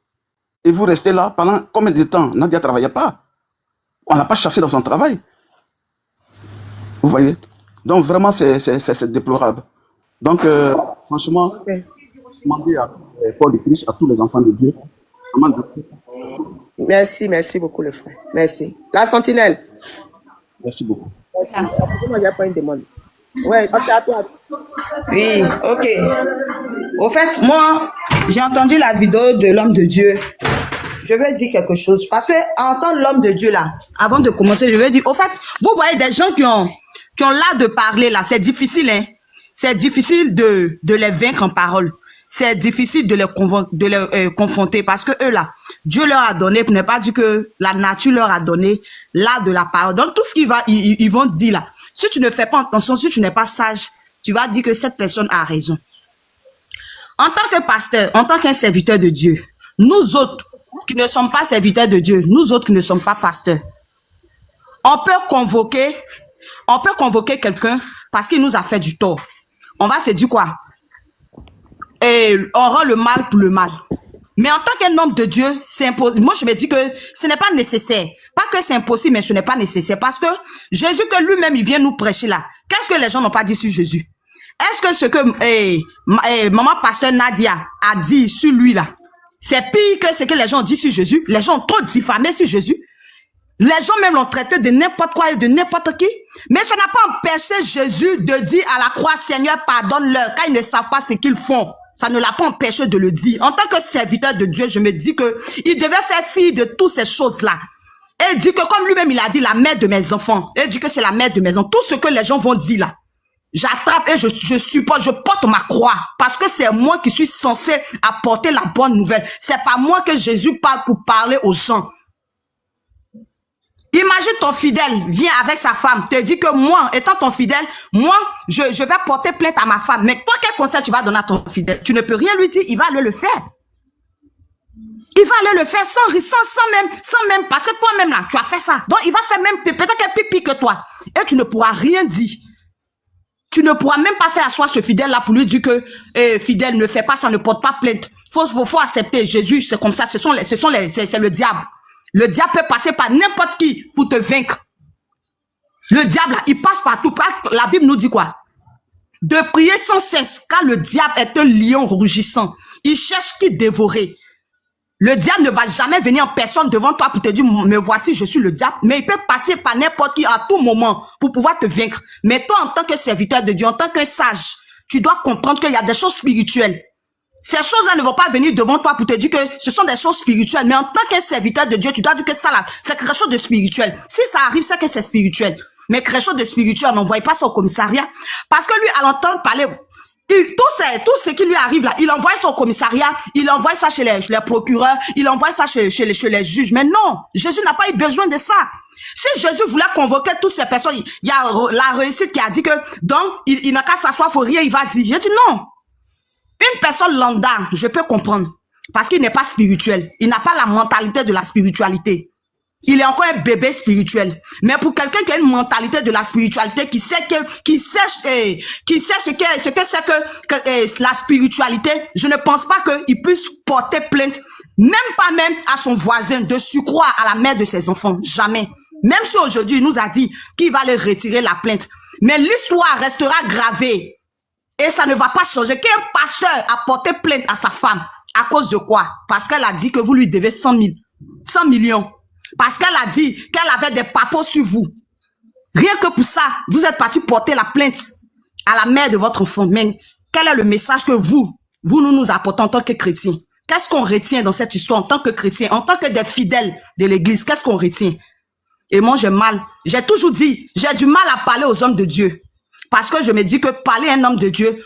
Et vous restez là pendant combien de temps? Nadia ne travaillait pas. On ne l'a pas chassé dans son travail. Vous voyez? Donc, vraiment, c'est déplorable. Donc, franchement, demandez à Paul de Christ, à tous les enfants de Dieu. Merci beaucoup, le frère. Merci. La sentinelle. Merci beaucoup. Il n'y a pas une demande. Ouais, c'est à toi. Oui, ok. Au fait, moi, j'ai entendu la vidéo de l'homme de Dieu. Je vais dire quelque chose. Parce que, entendre l'homme de Dieu là, avant de commencer, je vais dire, au fait, vous voyez des gens qui ont l'art de parler là, c'est difficile, hein. C'est difficile de les vaincre en parole. C'est difficile de les confronter parce que eux là, Dieu leur a donné, pour ne pas dire que la nature leur a donné l'art de la parole. Donc tout ce qu'ils vont dire là, si tu ne fais pas attention, si tu n'es pas sage, tu vas dire que cette personne a raison. En tant que pasteur, en tant qu'un serviteur de Dieu, nous autres qui ne sommes pas serviteurs de Dieu, nous autres qui ne sommes pas pasteurs, on peut convoquer quelqu'un parce qu'il nous a fait du tort. On va se dire quoi? Et on rend le mal pour le mal. Mais en tant qu'un homme de Dieu, c'est impossible. Moi, je me dis que ce n'est pas nécessaire. Pas que c'est impossible, mais ce n'est pas nécessaire. Parce que Jésus, que lui-même, il vient nous prêcher là. Qu'est-ce que les gens n'ont pas dit sur Jésus? Est-ce que ce que maman pasteur Nadia a dit sur lui là, c'est pire que ce que les gens ont dit sur Jésus? Les gens ont trop diffamé sur Jésus. Les gens même l'ont traité de n'importe quoi et de n'importe qui. Mais ça n'a pas empêché Jésus de dire à la croix, Seigneur, pardonne-leur, quand ils ne savent pas ce qu'ils font. Ça ne l'a pas empêché de le dire. En tant que serviteur de Dieu, je me dis que il devait faire fi de toutes ces choses-là. Et il dit que comme lui-même, il a dit la mère de mes enfants. Et il dit que c'est la mère de mes enfants. Tout ce que les gens vont dire là, j'attrape et je porte ma croix. Parce que c'est moi qui suis censé apporter la bonne nouvelle. C'est pas moi que Jésus parle pour parler aux gens. Imagine ton fidèle vient avec sa femme, te dit que moi, étant ton fidèle, moi, je vais porter plainte à ma femme. Mais toi, quel conseil tu vas donner à ton fidèle? Tu ne peux rien lui dire, il va aller le faire. Il va aller le faire sans même, parce que toi-même là, tu as fait ça. Donc, il va faire même peut-être qu'un pipi que toi. Et tu ne pourras rien dire. Tu ne pourras même pas faire asseoir ce fidèle-là pour lui dire que fidèle, ne fais pas ça, ne porte pas plainte. Faut accepter. Jésus, c'est comme ça. C'est le diable. Le diable peut passer par n'importe qui pour te vaincre. Le diable, là, il passe partout. La Bible nous dit quoi? De prier sans cesse, car le diable est un lion rugissant. Il cherche qui dévorer. Le diable ne va jamais venir en personne devant toi pour te dire, me voici, je suis le diable. Mais il peut passer par n'importe qui à tout moment pour pouvoir te vaincre. Mais toi, en tant que serviteur de Dieu, en tant que sage, tu dois comprendre qu'il y a des choses spirituelles. Ces choses-là ne vont pas venir devant toi pour te dire que ce sont des choses spirituelles. Mais en tant que serviteur de Dieu, tu dois dire que ça là, c'est quelque chose de spirituel. Si ça arrive, c'est que c'est spirituel. Mais quelque chose de spirituel, on n'envoie pas ça au commissariat. Parce que lui, à l'entendre parler, tout ce qui lui arrive là, il envoie ça au commissariat, il envoie ça chez les procureurs, il envoie ça chez les juges. Mais non, Jésus n'a pas eu besoin de ça. Si Jésus voulait convoquer toutes ces personnes, il y a la réussite qui a dit que donc il n'a qu'à s'asseoir, faut rien, il va dire. J'ai dit non. Une personne lambda, je peux comprendre, parce qu'il n'est pas spirituel. Il n'a pas la mentalité de la spiritualité. Il est encore un bébé spirituel. Mais pour quelqu'un qui a une mentalité de la spiritualité, qui sait ce que c'est que la spiritualité, je ne pense pas qu'il puisse porter plainte, même à son voisin, de surcroît à la mère de ses enfants. Jamais. Même si aujourd'hui, il nous a dit qu'il va aller retirer la plainte. Mais l'histoire restera gravée. Et ça ne va pas changer. Qu'un pasteur a porté plainte à sa femme. À cause de quoi? Parce qu'elle a dit que vous lui devez 100 millions. Parce qu'elle a dit qu'elle avait des papos sur vous. Rien que pour ça, vous êtes parti porter la plainte à la mère de votre enfant. Mais quel est le message que nous apportons en tant que chrétiens? Qu'est-ce qu'on retient dans cette histoire en tant que chrétiens, en tant que des fidèles de l'église? Qu'est-ce qu'on retient? Et moi, j'ai toujours dit, j'ai du mal à parler aux hommes de Dieu. Parce que je me dis que parler à un homme de Dieu,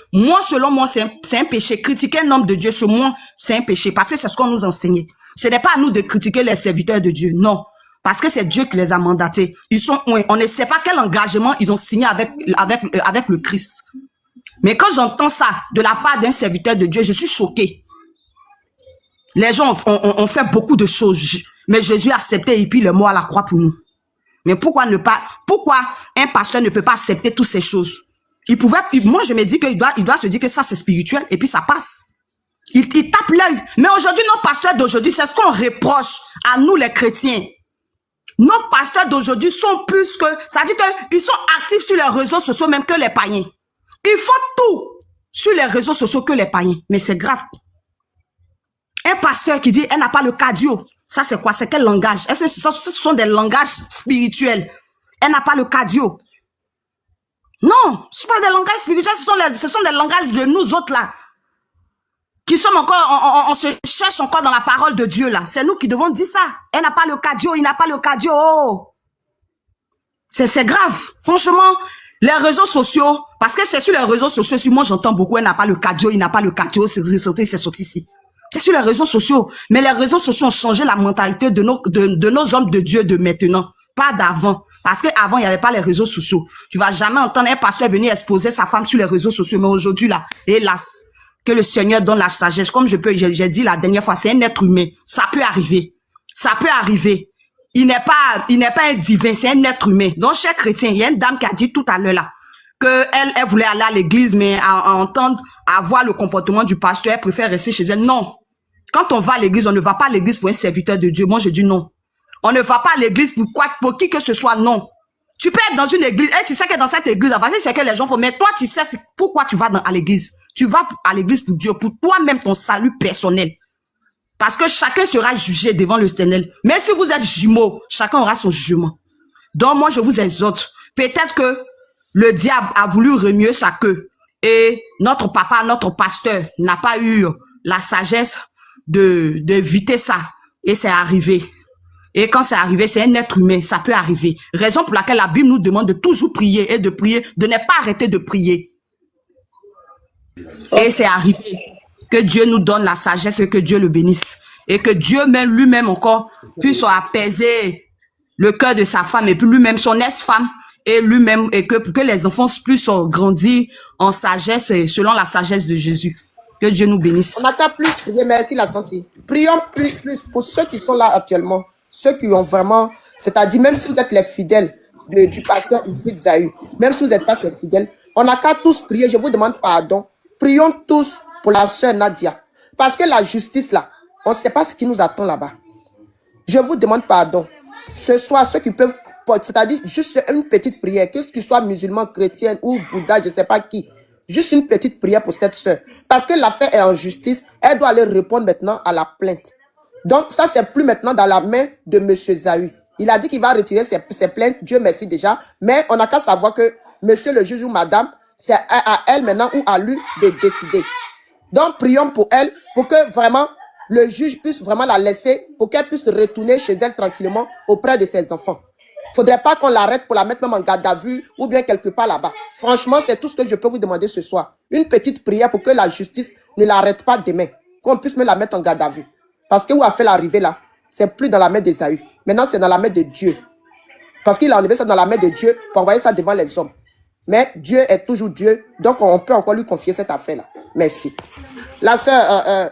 selon moi, c'est un péché. Critiquer un homme de Dieu, chez moi, c'est un péché. Parce que c'est ce qu'on nous enseignait. Ce n'est pas à nous de critiquer les serviteurs de Dieu, non. Parce que c'est Dieu qui les a mandatés. On ne sait pas quel engagement ils ont signé avec le Christ. Mais quand j'entends ça de la part d'un serviteur de Dieu, je suis choquée. Les gens ont fait beaucoup de choses, mais Jésus a accepté et puis il est mort à la croix pour nous. Mais pourquoi un pasteur ne peut pas accepter toutes ces choses? Moi je me dis qu'il doit se dire que ça c'est spirituel et puis ça passe. Il tape l'œil. Mais aujourd'hui, nos pasteurs d'aujourd'hui, c'est ce qu'on reproche à nous les chrétiens. Nos pasteurs d'aujourd'hui sont plus que... Ça veut dire qu'ils sont actifs sur les réseaux sociaux même que les païens. Ils font tout sur les réseaux sociaux que les païens. Mais c'est grave. Un pasteur qui dit, elle n'a pas le cardio. Ça c'est quoi? C'est quel langage? Est-ce que ce sont des langages spirituels? Elle n'a pas le cardio. Non, ce ne sont pas des langages spirituels, ce sont des langages de nous autres là. Qui sommes encore, on se cherche encore dans la parole de Dieu là. C'est nous qui devons dire ça. Elle n'a pas le cardio, il n'a pas le cardio. Oh. C'est grave. Franchement, les réseaux sociaux, parce que c'est sur les réseaux sociaux, si moi j'entends beaucoup, elle n'a pas le cardio, il n'a pas le cardio, c'est sorti ici. C'est sur les réseaux sociaux. Mais les réseaux sociaux ont changé la mentalité de nos hommes de Dieu de maintenant. Pas d'avant. Parce qu'avant, il n'y avait pas les réseaux sociaux. Tu vas jamais entendre un pasteur venir exposer sa femme sur les réseaux sociaux. Mais aujourd'hui là, hélas, que le Seigneur donne la sagesse. Comme j'ai dit la dernière fois, c'est un être humain. Ça peut arriver. Ça peut arriver. Il n'est pas un divin, c'est un être humain. Donc, chers chrétiens, il y a une dame qui a dit tout à l'heure là, elle voulait aller à l'église, mais à voir le comportement du pasteur, elle préfère rester chez elle. Non. Quand on va à l'église, on ne va pas à l'église pour un serviteur de Dieu. Moi, je dis non. On ne va pas à l'église pour qui que ce soit, non. Tu peux être dans une église, et tu sais que dans cette église, c'est que les gens font, mais toi, tu sais pourquoi tu vas à l'église. Tu vas à l'église pour Dieu, pour toi-même, ton salut personnel. Parce que chacun sera jugé devant l'Éternel. Mais si vous êtes jumeaux, chacun aura son jugement. Donc moi, je vous exhorte. Peut-être que le diable a voulu remuer sa queue. Et notre papa, notre pasteur n'a pas eu la sagesse d'éviter ça. Et c'est arrivé. Et quand c'est arrivé, c'est un être humain, ça peut arriver. Raison pour laquelle la Bible nous demande de toujours prier et de prier, de ne pas arrêter de prier. Et c'est arrivé. Que Dieu nous donne la sagesse et que Dieu le bénisse. Et que Dieu même lui-même encore puisse apaiser le cœur de sa femme et puis lui-même, son ex-femme, et lui-même, et que les enfants puissent grandir en sagesse et selon la sagesse de Jésus. Que Dieu nous bénisse. On n'a qu'à plus prier, merci la santé. Prions plus pour ceux qui sont là actuellement, ceux qui ont vraiment, c'est-à-dire même si vous êtes les fidèles du pasteur Wilfried Zahu, même si vous n'êtes pas ses fidèles, on n'a qu'à tous prier, je vous demande pardon. Prions tous pour la sœur Nadia. Parce que la justice là, on ne sait pas ce qui nous attend là-bas. Je vous demande pardon. Ce soir, ceux qui peuvent, c'est-à-dire juste une petite prière, que tu sois musulman, chrétien ou Bouddha, je ne sais pas qui, juste une petite prière pour cette sœur. Parce que l'affaire est en justice, elle doit aller répondre maintenant à la plainte. Donc ça, c'est plus maintenant dans la main de M. Zahu. Il a dit qu'il va retirer ses plaintes, Dieu merci déjà, mais on n'a qu'à savoir que monsieur le juge ou madame, c'est à elle maintenant ou à lui de décider. Donc prions pour elle, pour que vraiment le juge puisse vraiment la laisser, pour qu'elle puisse retourner chez elle tranquillement auprès de ses enfants. Il ne faudrait pas qu'on l'arrête pour la mettre même en garde à vue ou bien quelque part là-bas. Franchement, c'est tout ce que je peux vous demander ce soir. Une petite prière pour que la justice ne l'arrête pas demain, qu'on puisse me la mettre en garde à vue. Parce que où a fait l'arrivée là, c'est plus dans la main de Zahu. Maintenant, c'est dans la main de Dieu. Parce qu'il a enlevé ça dans la main de Dieu pour envoyer ça devant les hommes. Mais Dieu est toujours Dieu, donc on peut encore lui confier cette affaire-là. Merci. La sœur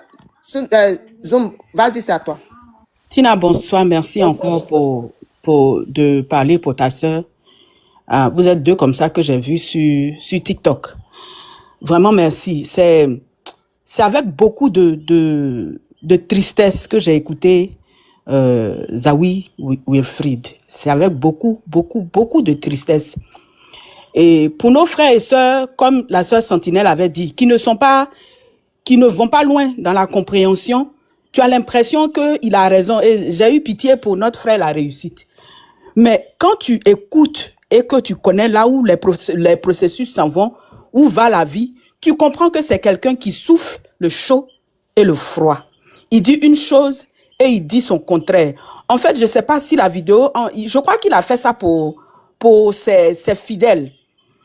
Zoom, vas-y, c'est à toi. Tina, bonsoir. Merci encore de parler pour ta sœur. Vous êtes deux comme ça que j'ai vu sur TikTok. Vraiment, merci. C'est avec beaucoup de tristesse que j'ai écouté Zahu Wilfried. C'est avec beaucoup de tristesse. Et pour nos frères et sœurs, comme la sœur Sentinelle avait dit, qui ne vont pas loin dans la compréhension, tu as l'impression qu'il a raison. Et j'ai eu pitié pour notre frère la réussite. Mais quand tu écoutes et que tu connais là où les processus s'en vont, où va la vie, tu comprends que c'est quelqu'un qui souffre le chaud et le froid. Il dit une chose et il dit son contraire. En fait, je ne sais pas si la vidéo, je crois qu'il a fait ça pour ses fidèles.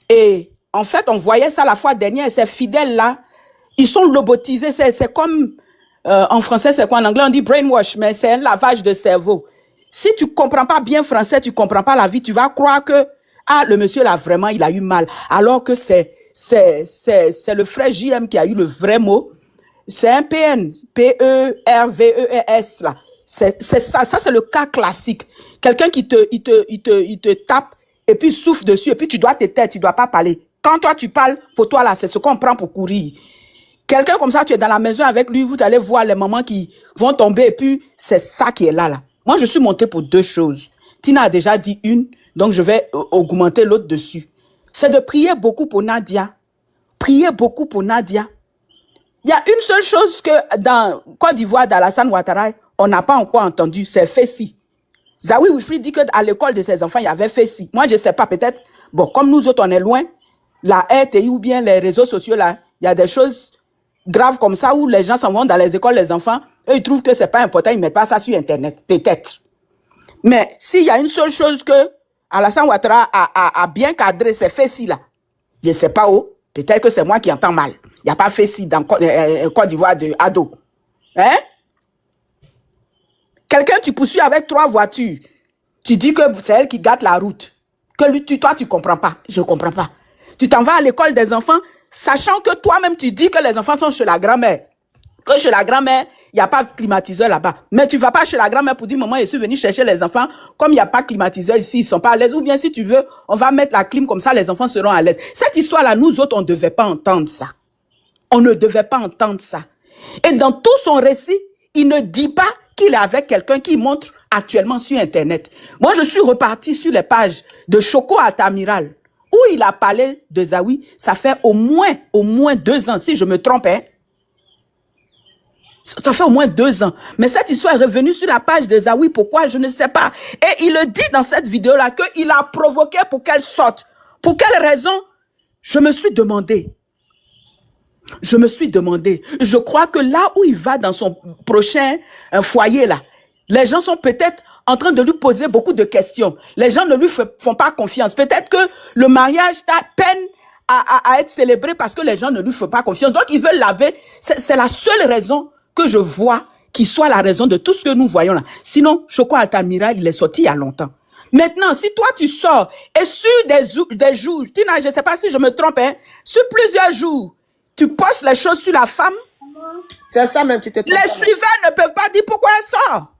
Et en fait, on voyait ça la fois dernière, ces fidèles-là, ils sont lobotisés. C'est comme, en français, c'est quoi? En anglais, on dit brainwash, mais c'est un lavage de cerveau. Si tu ne comprends pas bien français, tu ne comprends pas la vie, tu vas croire que, le monsieur là, vraiment, il a eu mal. Alors que c'est le frère JM qui a eu le vrai mot. C'est un PN, P-E-R-V-E-S, là. C'est ça, c'est le cas classique. Quelqu'un qui te tape et puis souffle dessus et puis tu dois te taire, tu ne dois pas parler. Quand toi tu parles, pour toi là, c'est ce qu'on prend pour courir. Quelqu'un comme ça, tu es dans la maison avec lui, vous allez voir les mamans qui vont tomber et puis c'est ça qui est là. Moi, je suis montée pour deux choses. Tina a déjà dit une, donc je vais augmenter l'autre dessus. C'est de prier beaucoup pour Nadia. Prier beaucoup pour Nadia. Il y a une seule chose que dans Côte d'Ivoire, d'Alassane Ouattara, on n'a pas encore entendu, c'est Fessi. Zahu Wilfried dit qu'à l'école de ses enfants, il y avait Fessi. Moi, je ne sais pas, peut-être, bon, comme nous autres, on est loin, la RTI ou bien les réseaux sociaux, là, il y a des choses graves comme ça où les gens s'en vont dans les écoles, les enfants, eux, ils trouvent que ce n'est pas important, ils ne mettent pas ça sur Internet, peut-être. Mais s'il y a une seule chose que Alassane Ouattara a bien cadré, c'est Fessi, là. Je ne sais pas où, peut-être que c'est moi qui entends mal. Il n'y a pas Fessi dans Côte d'Ivoire de Ado. Hein? Quelqu'un, tu poursuis avec 3 voitures. Tu dis que c'est elle qui gâte la route. Que toi, tu ne comprends pas. Je ne comprends pas. Tu t'en vas à l'école des enfants, sachant que toi-même, tu dis que les enfants sont chez la grand-mère. Que chez la grand-mère, il n'y a pas de climatiseur là-bas. Mais tu ne vas pas chez la grand-mère pour dire, maman, je suis venu chercher les enfants. Comme il n'y a pas de climatiseur ici, ils ne sont pas à l'aise. Ou bien, si tu veux, on va mettre la clim comme ça, les enfants seront à l'aise. Cette histoire-là, nous autres, on ne devait pas entendre ça. On ne devait pas entendre ça. Et dans tout son récit, il ne dit pas qu'il est avec quelqu'un qui montre actuellement sur Internet. Moi, je suis reparti sur les pages de Choco Altamiral, où il a parlé de Zahu. Ça fait au moins 2 ans, si je me trompe. Hein. Ça fait au moins 2 ans. Mais cette histoire est revenue sur la page de Zahu. Pourquoi? Je ne sais pas. Et il le dit dans cette vidéo-là qu'il a provoqué pour qu'elle sorte. Pour quelle raison? Je me suis demandé. Je crois que là où il va dans son prochain foyer, là, les gens sont peut-être en train de lui poser beaucoup de questions. Les gens ne lui font pas confiance. Peut-être que le mariage peine à être célébré parce que les gens ne lui font pas confiance. Donc, ils veulent laver. C'est la seule raison que je vois qui soit la raison de tout ce que nous voyons là. Sinon, Choco Altamiral, il est sorti il y a longtemps. Maintenant, si toi tu sors et sur des jours, Tina, je ne sais pas si je me trompe, hein, sur plusieurs jours, tu postes les choses sur la femme, C'est ça même, tu te trompes. les suivants ne peuvent pas dire pourquoi elle sort.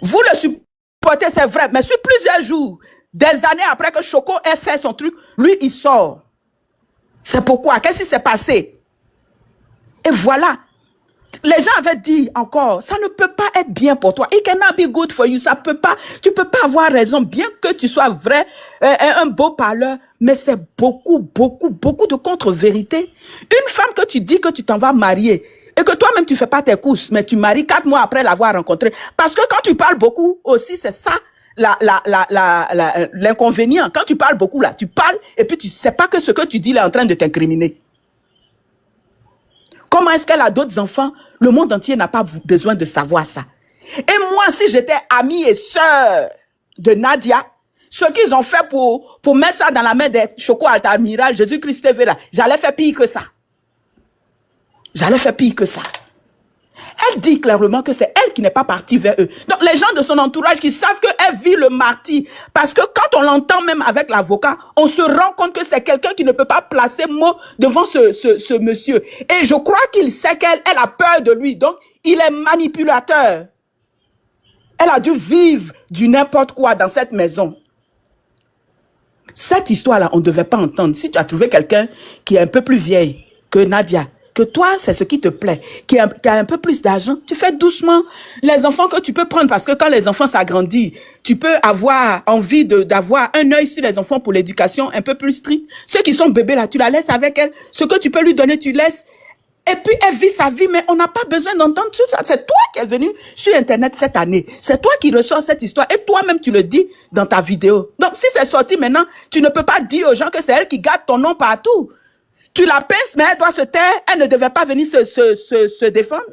Vous le supportez, c'est vrai, mais sur plusieurs jours, des années après que Choco ait fait son truc, lui, il sort. C'est pourquoi? Qu'est-ce qui s'est passé? Et voilà. Les gens avaient dit encore, ça ne peut pas être bien pour toi. It cannot be good for you. Ça peut pas, tu peux pas avoir raison, bien que tu sois vrai, un beau parleur, mais c'est beaucoup de contre-vérité. Une femme que tu dis que tu t'en vas marier, et que toi-même tu fais pas tes courses, mais tu maries 4 mois après l'avoir rencontré. Parce que quand tu parles beaucoup aussi, c'est ça l'inconvénient. Quand tu parles beaucoup là, tu parles et puis tu sais pas que ce que tu dis là est en train de t'incriminer. Comment est-ce qu'elle a d'autres enfants? Le monde entier n'a pas besoin de savoir ça. Et moi, si j'étais amie et sœur de Nadia, ce qu'ils ont fait pour mettre ça dans la main des Choco Alta-Amiral, Jésus-Christ TV là, j'allais faire pire que ça. J'allais faire pire que ça. Elle dit clairement que c'est elle qui n'est pas partie vers eux. Donc les gens de son entourage qui savent qu'elle vit le martyre, parce que quand on l'entend même avec l'avocat, on se rend compte que c'est quelqu'un qui ne peut pas placer mot devant ce monsieur. Et je crois qu'il sait qu'elle a peur de lui, donc il est manipulateur. Elle a dû vivre du n'importe quoi dans cette maison. Cette histoire-là, on ne devait pas entendre. Si tu as trouvé quelqu'un qui est un peu plus vieille que Nadia, que toi, c'est ce qui te plaît, qui a un peu plus d'argent, tu fais doucement les enfants que tu peux prendre, parce que quand les enfants s'agrandissent, tu peux avoir envie d'avoir un œil sur les enfants pour l'éducation un peu plus stricte. Ceux qui sont bébés là, tu la laisses avec elle, ce que tu peux lui donner, tu laisses, et puis elle vit sa vie, mais on n'a pas besoin d'entendre tout ça. C'est toi qui es venu sur Internet cette année, c'est toi qui reçois cette histoire, et toi-même tu le dis dans ta vidéo. Donc si c'est sorti maintenant, tu ne peux pas dire aux gens que c'est elle qui garde ton nom partout. Tu la pinces, mais elle doit se taire. Elle ne devait pas venir se défendre.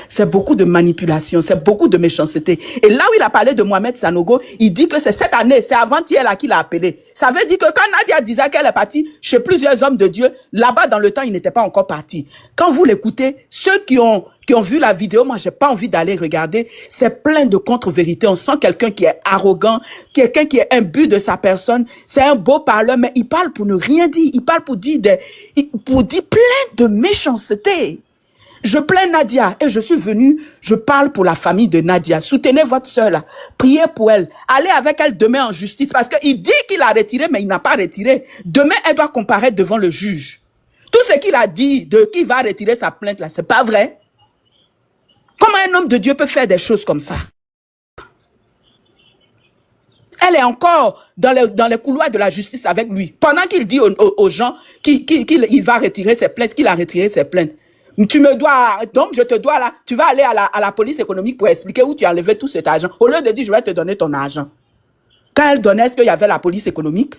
C'est beaucoup de manipulation, c'est beaucoup de méchanceté. Et là où il a parlé de Mohamed Sanogo, il dit que c'est cette année, c'est avant-hier là qu'il a appelé. Ça veut dire que quand Nadia disait qu'elle est partie chez plusieurs hommes de Dieu, là-bas dans le temps, il n'était pas encore parti. Quand vous l'écoutez, ceux qui ont vu la vidéo, moi j'ai pas envie d'aller regarder, c'est plein de contre-vérités. On sent quelqu'un qui est arrogant, quelqu'un qui est imbu de sa personne. C'est un beau parleur, mais il parle pour ne rien dire. Il parle pour dire plein de méchanceté. Je plains Nadia et je suis venue, je parle pour la famille de Nadia. Soutenez votre soeur là, priez pour elle. Allez avec elle demain en justice, parce qu'il dit qu'il a retiré, mais il n'a pas retiré. Demain, elle doit comparaître devant le juge. Tout ce qu'il a dit de qui va retirer sa plainte là, c'est pas vrai. Comment un homme de Dieu peut faire des choses comme ça? Elle est encore dans les couloirs de la justice avec lui, pendant qu'il dit aux gens qu'il va retirer ses plaintes, qu'il a retiré ses plaintes. Tu me dois, donc je te dois là, tu vas aller à la police économique pour expliquer où tu as enlevé tout cet argent. Au lieu de dire, je vais te donner ton argent. Quand elle donnait, est-ce qu'il y avait la police économique?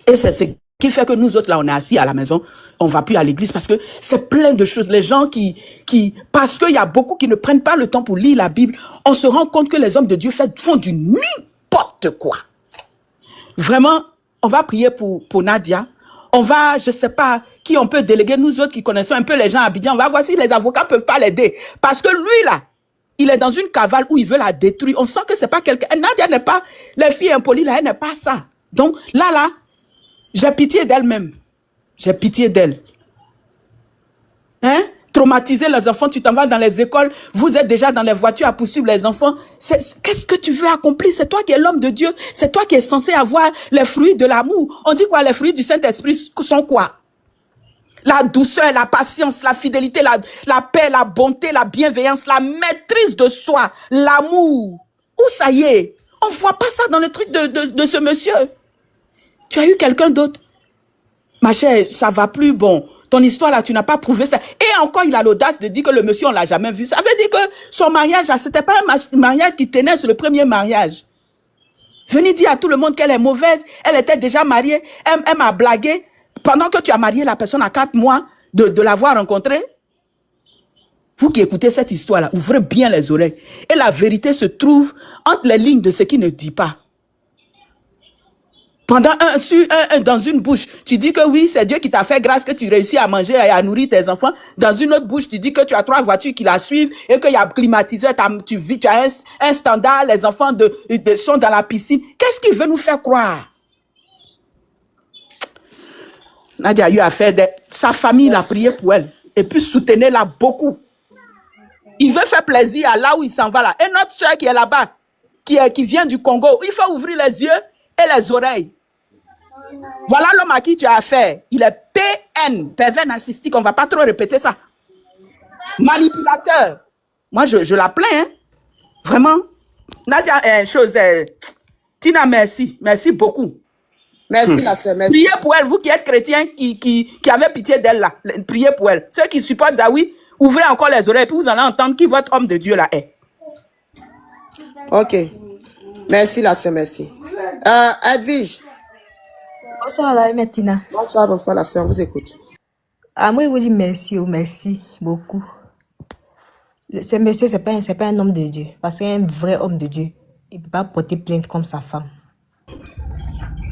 Et c'est ce qui fait que nous autres là, on est assis à la maison, on ne va plus à l'église, parce que c'est plein de choses. Les gens parce qu'il y a beaucoup qui ne prennent pas le temps pour lire la Bible, on se rend compte que les hommes de Dieu font du n'importe quoi. Vraiment, on va prier pour Nadia. On va, je ne sais pas, qui on peut déléguer, nous autres qui connaissons un peu les gens à Abidjan, on va voir si les avocats ne peuvent pas l'aider. Parce que lui, là, il est dans une cavale où il veut la détruire. On sent que c'est pas quelqu'un. Nadia n'est pas, les filles impolies, là, elle n'est pas ça. Donc, là, j'ai pitié d'elle-même. J'ai pitié d'elle. Hein? Traumatiser les enfants, tu t'en vas dans les écoles, vous êtes déjà dans les voitures à poursuivre les enfants. Qu'est-ce que tu veux accomplir? C'est toi qui es l'homme de Dieu. C'est toi qui es censé avoir les fruits de l'amour. On dit quoi? Les fruits du Saint-Esprit sont quoi? La douceur, la patience, la fidélité, la paix, la bonté, la bienveillance, la maîtrise de soi, l'amour. Où ça y est? On ne voit pas ça dans le truc de ce monsieur. Tu as eu quelqu'un d'autre? Ma chère, ça va plus bon. Ton histoire là, tu n'as pas prouvé ça. Et encore, il a l'audace de dire que le monsieur, on l'a jamais vu. Ça veut dire que son mariage, c'était pas un mariage qui tenait sur le premier mariage. Venez dire à tout le monde qu'elle est mauvaise. Elle était déjà mariée. Elle m'a blagué. Pendant que tu as marié la personne à 4 mois de l'avoir rencontrée. Vous qui écoutez cette histoire là, ouvrez bien les oreilles. Et la vérité se trouve entre les lignes de ce qu'il ne dit pas. Dans une bouche, tu dis que oui, c'est Dieu qui t'a fait grâce, que tu réussis à manger et à nourrir tes enfants. Dans une autre bouche, tu dis que tu as 3 voitures qui la suivent et qu'il y a climatiseur, tu as un standard, les enfants sont dans la piscine. Qu'est-ce qu'il veut nous faire croire? Nadia a eu à faire sa famille l'a prié pour elle. Et puis soutenez-la beaucoup. Il veut faire plaisir à là où il s'en va là. Et notre soeur qui est là-bas, qui vient du Congo, il faut ouvrir les yeux et les oreilles. Voilà l'homme à qui tu as affaire. Il est PN, pervers narcissique. On ne va pas trop répéter ça. Manipulateur. Moi, je la plains. Hein. Vraiment. Nadia, Tina, merci. Merci beaucoup. Merci, la sœur, merci. Priez pour elle, vous qui êtes chrétiens, qui avez pitié d'elle là. Priez pour elle. Ceux qui supportent Daoui, ouvrez encore les oreilles, puis vous allez entendre qui votre homme de Dieu là est. Ok. Merci, la sœur, merci. Edwige. Bonsoir, la Tina. Bonsoir, la sœur, on vous écoute. Moi, je vous dis merci, merci beaucoup. Ce monsieur, c'est pas un homme de Dieu. Parce qu'un vrai homme de Dieu, il ne peut pas porter plainte comme sa femme.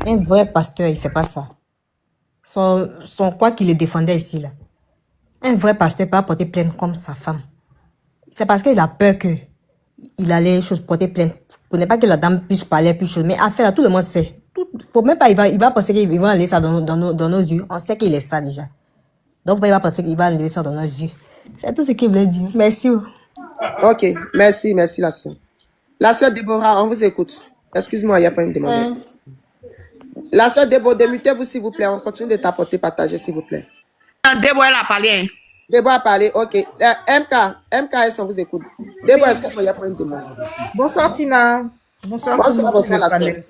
Un vrai pasteur, il ne fait pas ça. Son quoi qu'il le défendait ici, là. Un vrai pasteur ne peut pas porter plainte comme sa femme. C'est parce qu'il a peur qu'il allait porter plainte. Pour ne pas que la dame puisse parler plus chose. Mais en fait, là, tout le monde sait. Pour même pas, il va penser qu'il va enlever ça dans nos yeux. On sait qu'il est ça déjà. Donc, il va penser qu'il va enlever ça dans nos yeux. C'est tout ce qu'il voulait dire. Merci. Ok, merci, la sœur. La sœur Déborah, on vous écoute. Excuse-moi, il n'y a pas une demande. La sœur Déborah, démutez-vous s'il vous plaît. On continue de tapoter, partager s'il vous plaît. Déborah, elle a parlé. Déborah a parlé, ok. MKS, on vous écoute. Déborah, excuse-moi, il n'y a pas une demande. Bonsoir Tina. Bonsoir tout le monde sur le panel.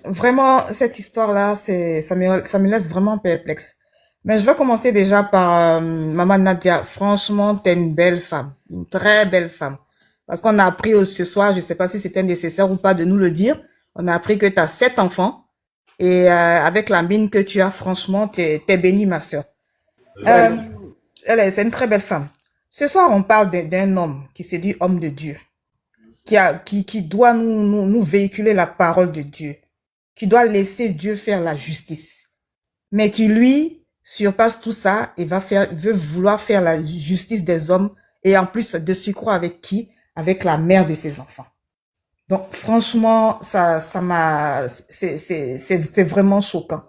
Vraiment, cette histoire-là, ça me laisse vraiment perplexe. Mais je vais commencer déjà par Maman Nadia. Franchement, t'es une belle femme. Une très belle femme. Parce qu'on a appris ce soir, je ne sais pas si c'était nécessaire ou pas de nous le dire, on a appris que tu as 7 enfants. Et avec la mine que tu as, franchement, t'es bénie, ma sœur. C'est une très belle femme. Ce soir, on parle d'un homme qui s'est dit homme de Dieu. Qui doit nous véhiculer la parole de Dieu. Qui doit laisser Dieu faire la justice. Mais qui, lui, surpasse tout ça et veut vouloir faire la justice des hommes. Et en plus, de surcroît avec qui? Avec la mère de ses enfants. Donc, franchement, c'est vraiment choquant.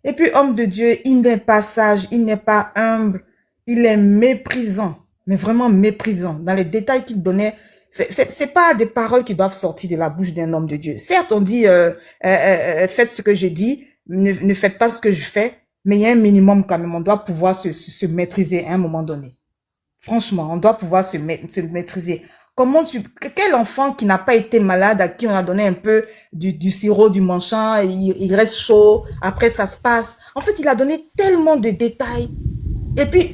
Et puis, homme de Dieu, il n'est pas sage, il n'est pas humble, il est méprisant, mais vraiment méprisant. Dans les détails qu'il donnait, c'est pas des paroles qui doivent sortir de la bouche d'un homme de Dieu. Certes, on dit, faites ce que je dis, ne faites pas ce que je fais, mais il y a un minimum quand même. On doit pouvoir se maîtriser à un moment donné. Franchement, on doit pouvoir se maîtriser. Quel enfant qui n'a pas été malade, à qui on a donné un peu du sirop, du manchant, il reste chaud, après ça se passe. En fait, il a donné tellement de détails. Et puis,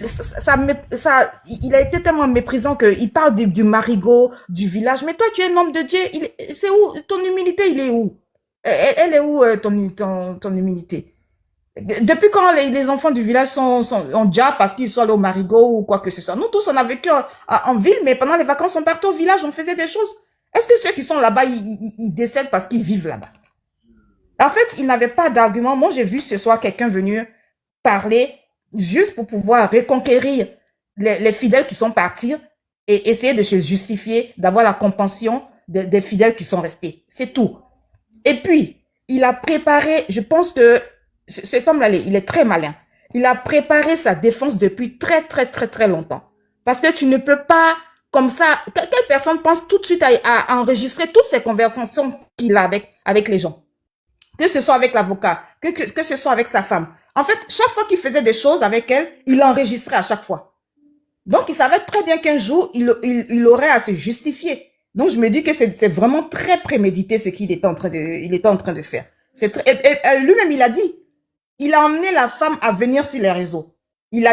il a été tellement méprisant qu'il parle du marigot, du village. Mais toi, tu es un homme de Dieu. C'est où? Ton humilité, il est où? Elle est où, ton humilité? Depuis quand les enfants du village sont déjà parce qu'ils sont allés au marigot ou quoi que ce soit. Nous tous, on a vécu en ville, mais pendant les vacances, on partait au village, on faisait des choses. Est-ce que ceux qui sont là-bas, ils décèdent parce qu'ils vivent là-bas? En fait, ils n'avaient pas d'argument. Moi, j'ai vu ce soir quelqu'un venir parler juste pour pouvoir reconquérir les fidèles qui sont partis et essayer de se justifier, d'avoir la compassion des fidèles qui sont restés. C'est tout. Et puis, il a préparé, je pense que cet homme-là, il est très malin. Il a préparé sa défense depuis très, très, très, très longtemps. Parce que tu ne peux pas, comme ça, quelle personne pense tout de suite à enregistrer toutes ces conversations qu'il a avec les gens? Que ce soit avec l'avocat, que ce soit avec sa femme. En fait, chaque fois qu'il faisait des choses avec elle, il enregistrait à chaque fois. Donc, il savait très bien qu'un jour, il aurait à se justifier. Donc, je me dis que c'est vraiment très prémédité ce qu'il était en train de faire. Lui-même, il a dit, il a emmené la femme à venir sur les réseaux. Il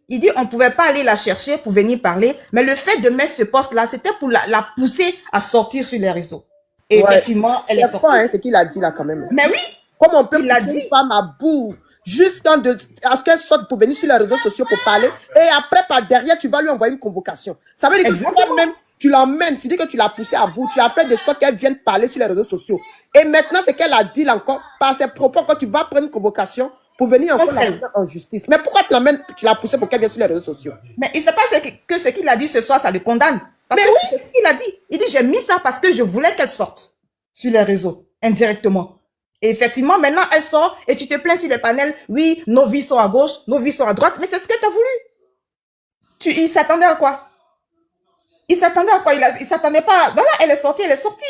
dit, on pouvait pas aller la chercher pour venir parler, mais le fait de mettre ce poste-là, c'était pour la pousser à sortir sur les réseaux. Et effectivement, elle est sortie. C'est ce qu'il a dit là quand même. Mais oui! Comme on peut pousser une femme à bout, jusqu'à ce qu'elle sorte pour venir sur les réseaux sociaux pour parler, et après, par derrière, tu vas lui envoyer une convocation. Ça veut dire que tu l'emmènes, tu dis que tu l'as poussée à bout, tu as fait de sorte qu'elle vienne parler sur les réseaux sociaux. Et maintenant, ce qu'elle a dit là encore, par ses propos, quand tu vas prendre une convocation pour venir encore la mettre en justice. Mais pourquoi tu l'emmènes, tu l'as poussée pour qu'elle vienne sur les réseaux sociaux? Mais il ne sait pas que ce qu'il a dit ce soir, ça le condamne. Parce Mais que oui. c'est ce qu'il a dit. Il dit, j'ai mis ça parce que je voulais qu'elle sorte sur les réseaux, indirectement. Et effectivement, maintenant, elle sort et tu te plains sur les panels. Oui, nos vies sont à gauche, nos vies sont à droite. Mais c'est ce que tu as voulu. Il s'attendait à quoi? Il s'attendait à quoi? Il s'attendait pas. Voilà, elle est sortie, elle est sortie.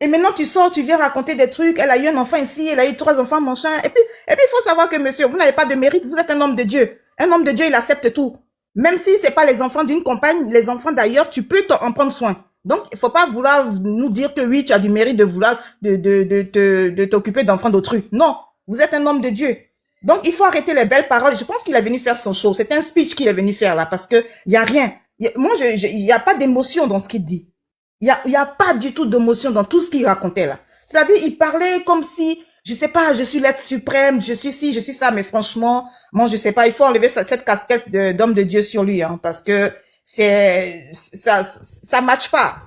Et maintenant, tu sors, tu viens raconter des trucs. Elle a eu un enfant ici, elle a eu 3 enfants, machin. Et puis, il faut savoir que, monsieur, vous n'avez pas de mérite. Vous êtes un homme de Dieu. Un homme de Dieu, il accepte tout. Même si c'est pas les enfants d'une compagne, les enfants d'ailleurs, tu peux en prendre soin. Donc, il faut pas vouloir nous dire que oui, tu as du mérite de vouloir de t'occuper d'enfants d'autrui. Non, vous êtes un homme de Dieu. Donc, il faut arrêter les belles paroles. Je pense qu'il est venu faire son show. C'est un speech qu'il est venu faire là, parce que il y a rien. Moi, il y a pas d'émotion dans ce qu'il dit. Il y a pas du tout d'émotion dans tout ce qu'il racontait là. C'est-à-dire, il parlait comme si, je sais pas, je suis l'être suprême, je suis ci, je suis ça, mais franchement, moi, je sais pas, il faut enlever cette casquette d'homme de Dieu sur lui, hein, parce que ça matche pas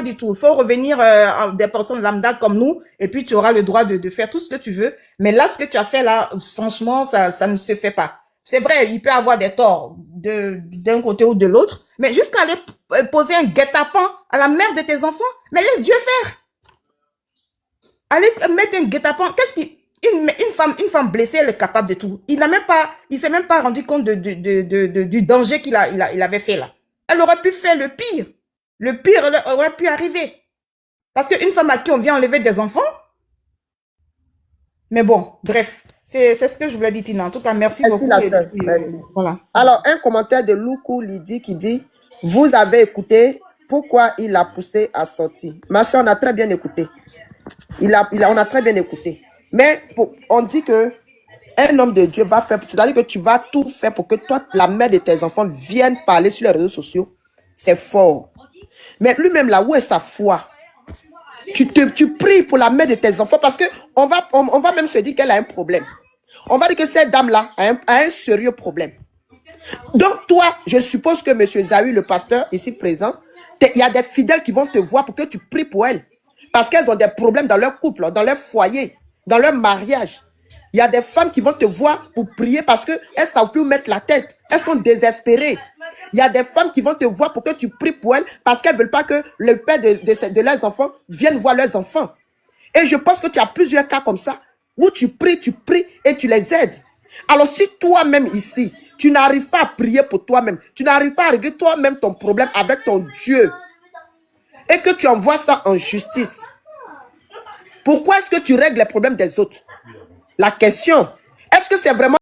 du tout. Il faut revenir à des personnes lambda comme nous, et puis tu auras le droit de faire tout ce que tu veux. Mais là, ce que tu as fait là, franchement, ça ne se fait pas. C'est vrai, il peut avoir des torts d'un côté ou de l'autre, mais jusqu'à aller poser un guet-apens à la mère de tes enfants, mais laisse Dieu faire. Allez mettre un guet-apens. Une femme blessée, elle est capable de tout. Il s'est même pas rendu compte du danger qu'il avait fait là. Elle aurait pu faire le pire. Le pire aurait pu arriver. Parce qu'une femme à qui on vient enlever des enfants. Mais bon, bref. C'est ce que je voulais dire, Tina. En tout cas, merci beaucoup. La sœur. Merci. Voilà. Alors, un commentaire de Loukou Lydie qui dit, vous avez écouté pourquoi il l'a poussé à sortir. Ma soeur, on a très bien écouté. On a très bien écouté. Mais on dit que un homme de Dieu va faire, c'est-à-dire que tu vas tout faire pour que toi, la mère de tes enfants, vienne parler sur les réseaux sociaux. C'est fort. Mais lui-même, là, où est sa foi? Tu pries pour la mère de tes enfants parce que on va même se dire qu'elle a un problème. On va dire que cette dame-là a un sérieux problème. Donc toi, je suppose que M. Zawi, le pasteur ici présent, il y a des fidèles qui vont te voir pour que tu pries pour elles. Parce qu'elles ont des problèmes dans leur couple, dans leur foyer, dans leur mariage. Il y a des femmes qui vont te voir pour prier parce qu'elles ne savent plus où mettre la tête. Elles sont désespérées. Il y a des femmes qui vont te voir pour que tu pries pour elles parce qu'elles ne veulent pas que le père de leurs enfants vienne voir leurs enfants. Et je pense que tu as plusieurs cas comme ça où tu pries et tu les aides. Alors si toi-même ici, tu n'arrives pas à prier pour toi-même, tu n'arrives pas à régler toi-même ton problème avec ton Dieu et que tu envoies ça en justice, pourquoi est-ce que tu règles les problèmes des autres? La question, est-ce que c'est vraiment